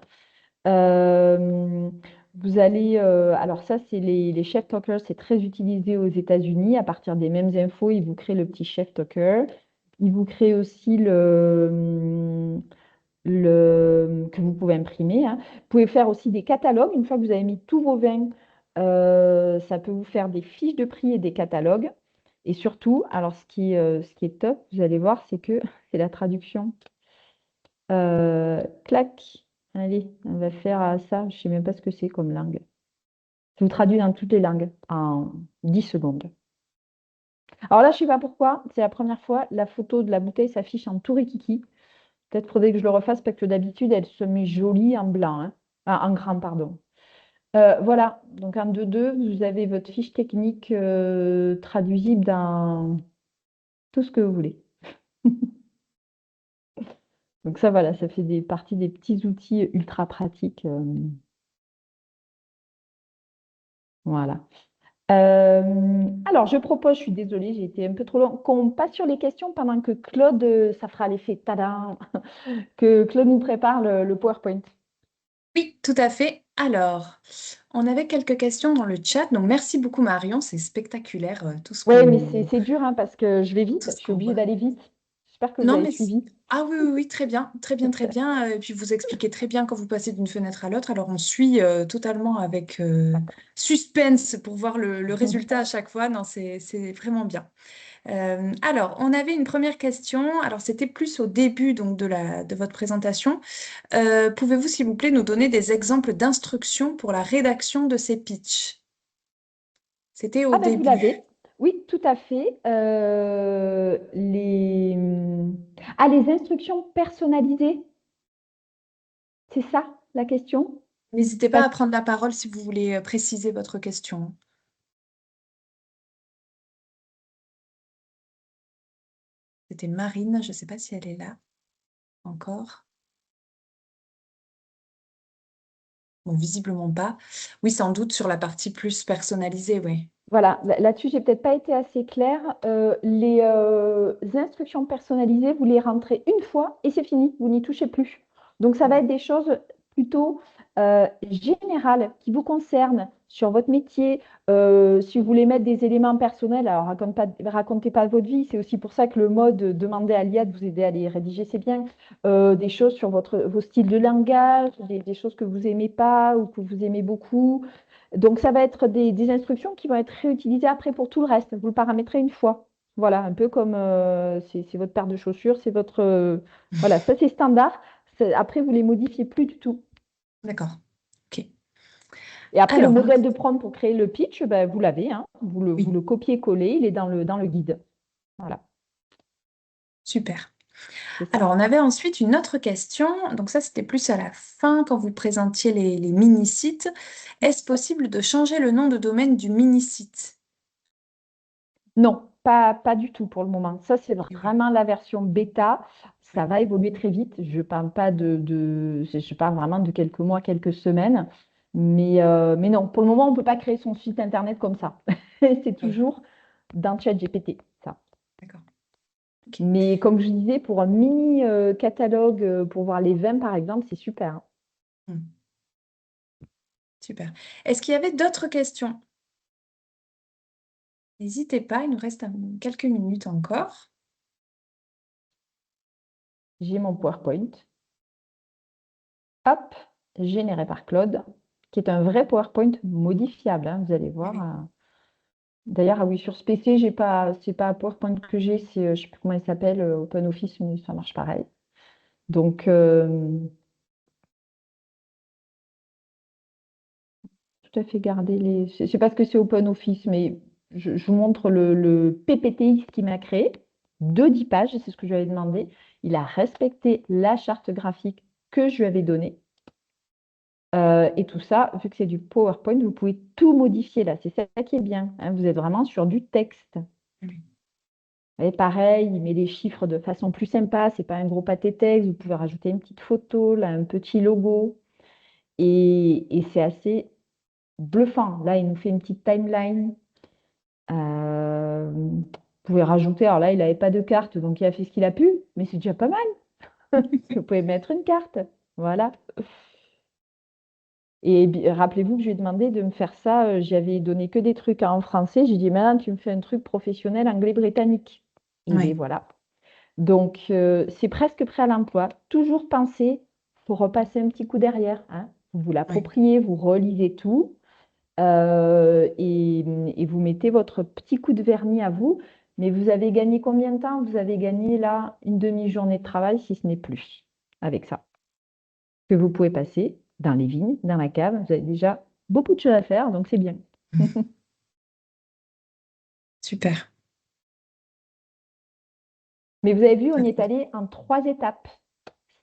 Euh, Vous allez, alors ça, c'est les chef talkers, c'est très utilisé aux États-Unis. À partir des mêmes infos, il vous crée le petit chef talker. Il vous crée aussi que vous pouvez imprimer, hein. Vous pouvez faire aussi des catalogues. Une fois que vous avez mis tous vos vins, ça peut vous faire des fiches de prix et des catalogues. Et surtout, alors ce qui est top, vous allez voir, c'est que c'est la traduction. Clac. Allez, on va faire ça. Je ne sais même pas ce que c'est comme langue. Je vous traduis dans toutes les langues en 10 secondes. Alors là, je ne sais pas pourquoi, c'est la première fois, la photo de la bouteille s'affiche en tout rikiki. Peut-être faudrait que je le refasse parce que d'habitude, elle se met jolie en blanc, hein. Ah, en grand, pardon. Voilà, donc en 2.2, vous avez votre fiche technique traduisible dans tout ce que vous voulez. Donc ça, voilà, ça fait partie des petits outils ultra pratiques. Voilà. Alors, je propose, je suis désolée, j'ai été un peu trop long, qu'on passe sur les questions pendant que Claude, ça fera l'effet tada, que Claude nous prépare le PowerPoint. Oui, tout à fait. Alors, on avait quelques questions dans le chat, donc merci beaucoup Marion, c'est spectaculaire Oui, mais c'est dur hein, parce que je vais vite, tout je ce suis qu'on obligée voit. d'aller vite. J'espère que vous Non, avez mais suivi. ah oui, oui, oui, très bien, très bien, très bien. Et puis vous expliquez très bien quand vous passez d'une fenêtre à l'autre. Alors on suit totalement avec suspense pour voir le résultat à chaque fois. Non, c'est vraiment bien. Alors, on avait une première question. Alors, c'était plus au début donc de votre présentation. Pouvez-vous, s'il vous plaît, nous donner des exemples d'instructions pour la rédaction de ces pitchs? C'était au Ah ben vous début. l'avez. Oui, tout à fait. Les instructions personnalisées, c'est ça la question? N'hésitez pas Parce à prendre la parole si vous voulez préciser votre question. C'était Marine, je ne sais pas si elle est là encore. Bon, visiblement pas. Oui, sans doute sur la partie plus personnalisée, oui. Voilà, là-dessus, j'ai peut-être pas été assez claire. Les instructions personnalisées, vous les rentrez une fois et c'est fini, vous n'y touchez plus. Donc, ça va être des choses plutôt générales qui vous concernent sur votre métier. Si vous voulez mettre des éléments personnels, alors racontez pas votre vie. C'est aussi pour ça que le mode demander à l'IA de vous aider à les rédiger, c'est bien. Des choses sur vos styles de langage, des choses que vous aimez pas ou que vous aimez beaucoup. Donc, ça va être des instructions qui vont être réutilisées après pour tout le reste. Vous le paramétrez une fois. Voilà, un peu comme c'est votre paire de chaussures, c'est votre. Voilà, ça c'est standard. Après, vous les modifiez plus du tout. D'accord. Ok. Et après, le Alors, modèle de prompt pour créer le pitch, ben, vous l'avez, hein. Vous oui, le copiez-collez, il est dans le guide. Voilà, super. c'est ça. Alors, on avait ensuite une autre question. Donc ça, c'était plus à la fin quand vous présentiez les mini-sites. Est-ce possible de changer le nom de domaine du mini-site? Non. pas du tout pour le moment. Ça, c'est Et oui, vraiment la version bêta. Ça oui, va évoluer très vite. Je parle pas je parle vraiment de quelques mois, quelques semaines. Mais non, pour le moment, on ne peut pas créer son site internet comme ça. C'est oui, toujours dans ChatGPT, ça. d'accord. Ok. Mais comme je disais, pour un mini catalogue, pour voir les vins, par exemple, c'est super, hein. Hmm, super. Est-ce qu'il y avait d'autres questions? N'hésitez pas, il nous reste quelques minutes encore. J'ai mon PowerPoint. Hop, généré par Claude, qui est un vrai PowerPoint modifiable, hein, vous allez voir. Oui, D'ailleurs, ah oui, sur ce PC, c'est pas un PowerPoint que j'ai, c'est, je sais plus comment il s'appelle, OpenOffice, mais ça marche pareil. Donc, tout à fait garder les. C'est parce que c'est OpenOffice, mais je vous montre le PPTX qu'il m'a créé, de 10 pages, c'est ce que je lui avais demandé. Il a respecté la charte graphique que je lui avais donnée. Et tout ça, vu que c'est du PowerPoint, vous pouvez tout modifier là. C'est ça qui est bien, hein. Vous êtes vraiment sur du texte. oui. Et pareil, il met les chiffres de façon plus sympa. C'est pas un gros pâté texte. Vous pouvez rajouter une petite photo, là, un petit logo. Et c'est assez bluffant. Là, il nous fait une petite timeline. Vous pouvez rajouter. Alors là, il n'avait pas de carte, donc il a fait ce qu'il a pu, mais c'est déjà pas mal. Vous pouvez mettre une carte. Voilà. Et rappelez-vous que je lui ai demandé de me faire ça. J'avais donné que des trucs en français. J'ai dit, maintenant, tu me fais un truc professionnel anglais-britannique. Et bien Oui, voilà. Donc, c'est presque prêt à l'emploi. Toujours penser, pour repasser un petit coup derrière, hein. Vous vous oui. l'appropriez, vous relisez tout et vous mettez votre petit coup de vernis à vous. Mais vous avez gagné combien de temps? Vous avez gagné là une demi-journée de travail, si ce n'est plus, avec ça que vous pouvez passer dans les vignes, dans la cave. Vous avez déjà beaucoup de choses à faire, donc c'est bien. Super. Mais vous avez vu, on y est allé en 3 étapes.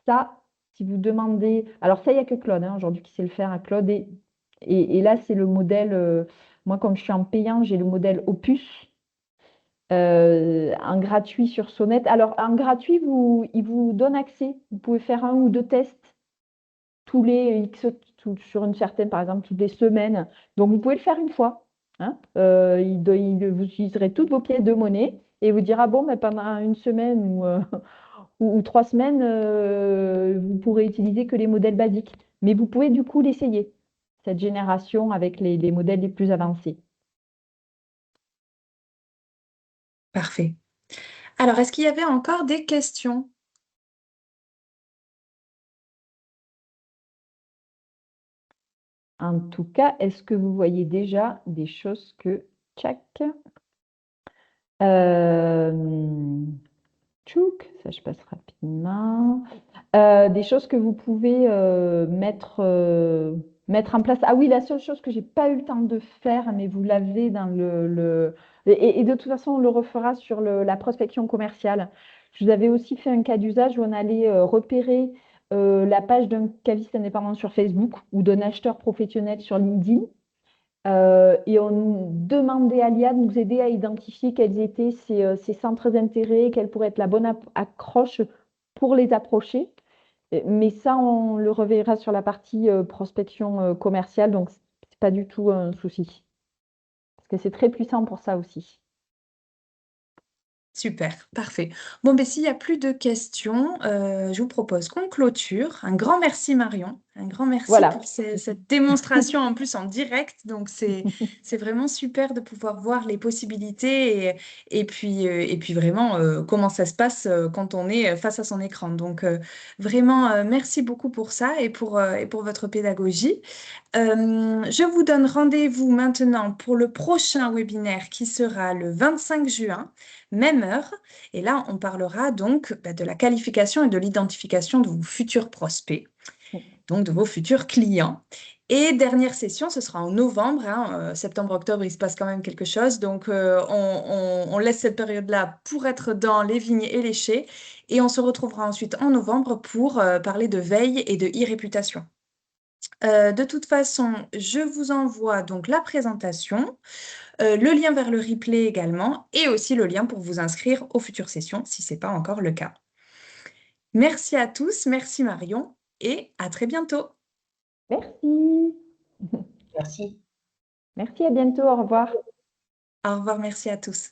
Ça, si vous demandez... Alors ça, il n'y a que Claude hein, aujourd'hui qui sait le faire à Claude. Et là, c'est le modèle... moi, comme je suis en payant, j'ai le modèle Opus. En gratuit sur Sonnette. Alors, en gratuit, il vous donne accès. Vous pouvez faire 1 ou 2 tests tous les X, sur une certaine, par exemple, toutes les semaines. Donc, vous pouvez le faire une fois, hein. Vous utiliserez toutes vos pièces de monnaie et vous dira, bon, mais pendant une semaine ou 3 semaines, vous pourrez utiliser que les modèles basiques. Mais vous pouvez du coup l'essayer, cette génération avec les modèles les plus avancés. Parfait. Alors, est-ce qu'il y avait encore des questions? En tout cas, est-ce que vous voyez déjà des choses que... Tchac. Euh, Tchouk, ça je passe rapidement. Des choses que vous pouvez mettre en place. Ah oui, la seule chose que j'ai pas eu le temps de faire, mais vous l'avez dans et de toute façon, on le refera sur la prospection commerciale. Je vous avais aussi fait un cas d'usage où on allait repérer la page d'un caviste indépendant sur Facebook ou d'un acheteur professionnel sur LinkedIn. Et on demandait à l'IA de nous aider à identifier quels étaient ces centres d'intérêt, quelle pourrait être la bonne accroche pour les approcher. Mais ça, on le reverra sur la partie prospection commerciale, donc c'est pas du tout un souci. Parce que c'est très puissant pour ça aussi. Super, parfait. Bon, ben, s'il n'y a plus de questions, je vous propose qu'on clôture. Un grand merci Marion, un grand merci pour Voilà. cette démonstration en plus en direct. Donc c'est vraiment super de pouvoir voir les possibilités et puis vraiment comment ça se passe quand on est face à son écran. Donc vraiment merci beaucoup pour ça et pour votre pédagogie. Je vous donne rendez-vous maintenant pour le prochain webinaire qui sera le 25 juin, même heure. Et là, on parlera donc de la qualification et de l'identification de vos futurs prospects, donc de vos futurs clients. Et dernière session, ce sera en novembre, hein, septembre-octobre, il se passe quand même quelque chose. Donc, on laisse cette période-là pour être dans les vignes et les chais. Et on se retrouvera ensuite en novembre pour parler de veille et de e-réputation. De toute façon, je vous envoie donc la présentation. le lien vers le replay également, et aussi le lien pour vous inscrire aux futures sessions si ce n'est pas encore le cas. Merci à tous, merci Marion, et à très bientôt. Merci. Merci. Merci, à bientôt. Au revoir. Au revoir, merci à tous.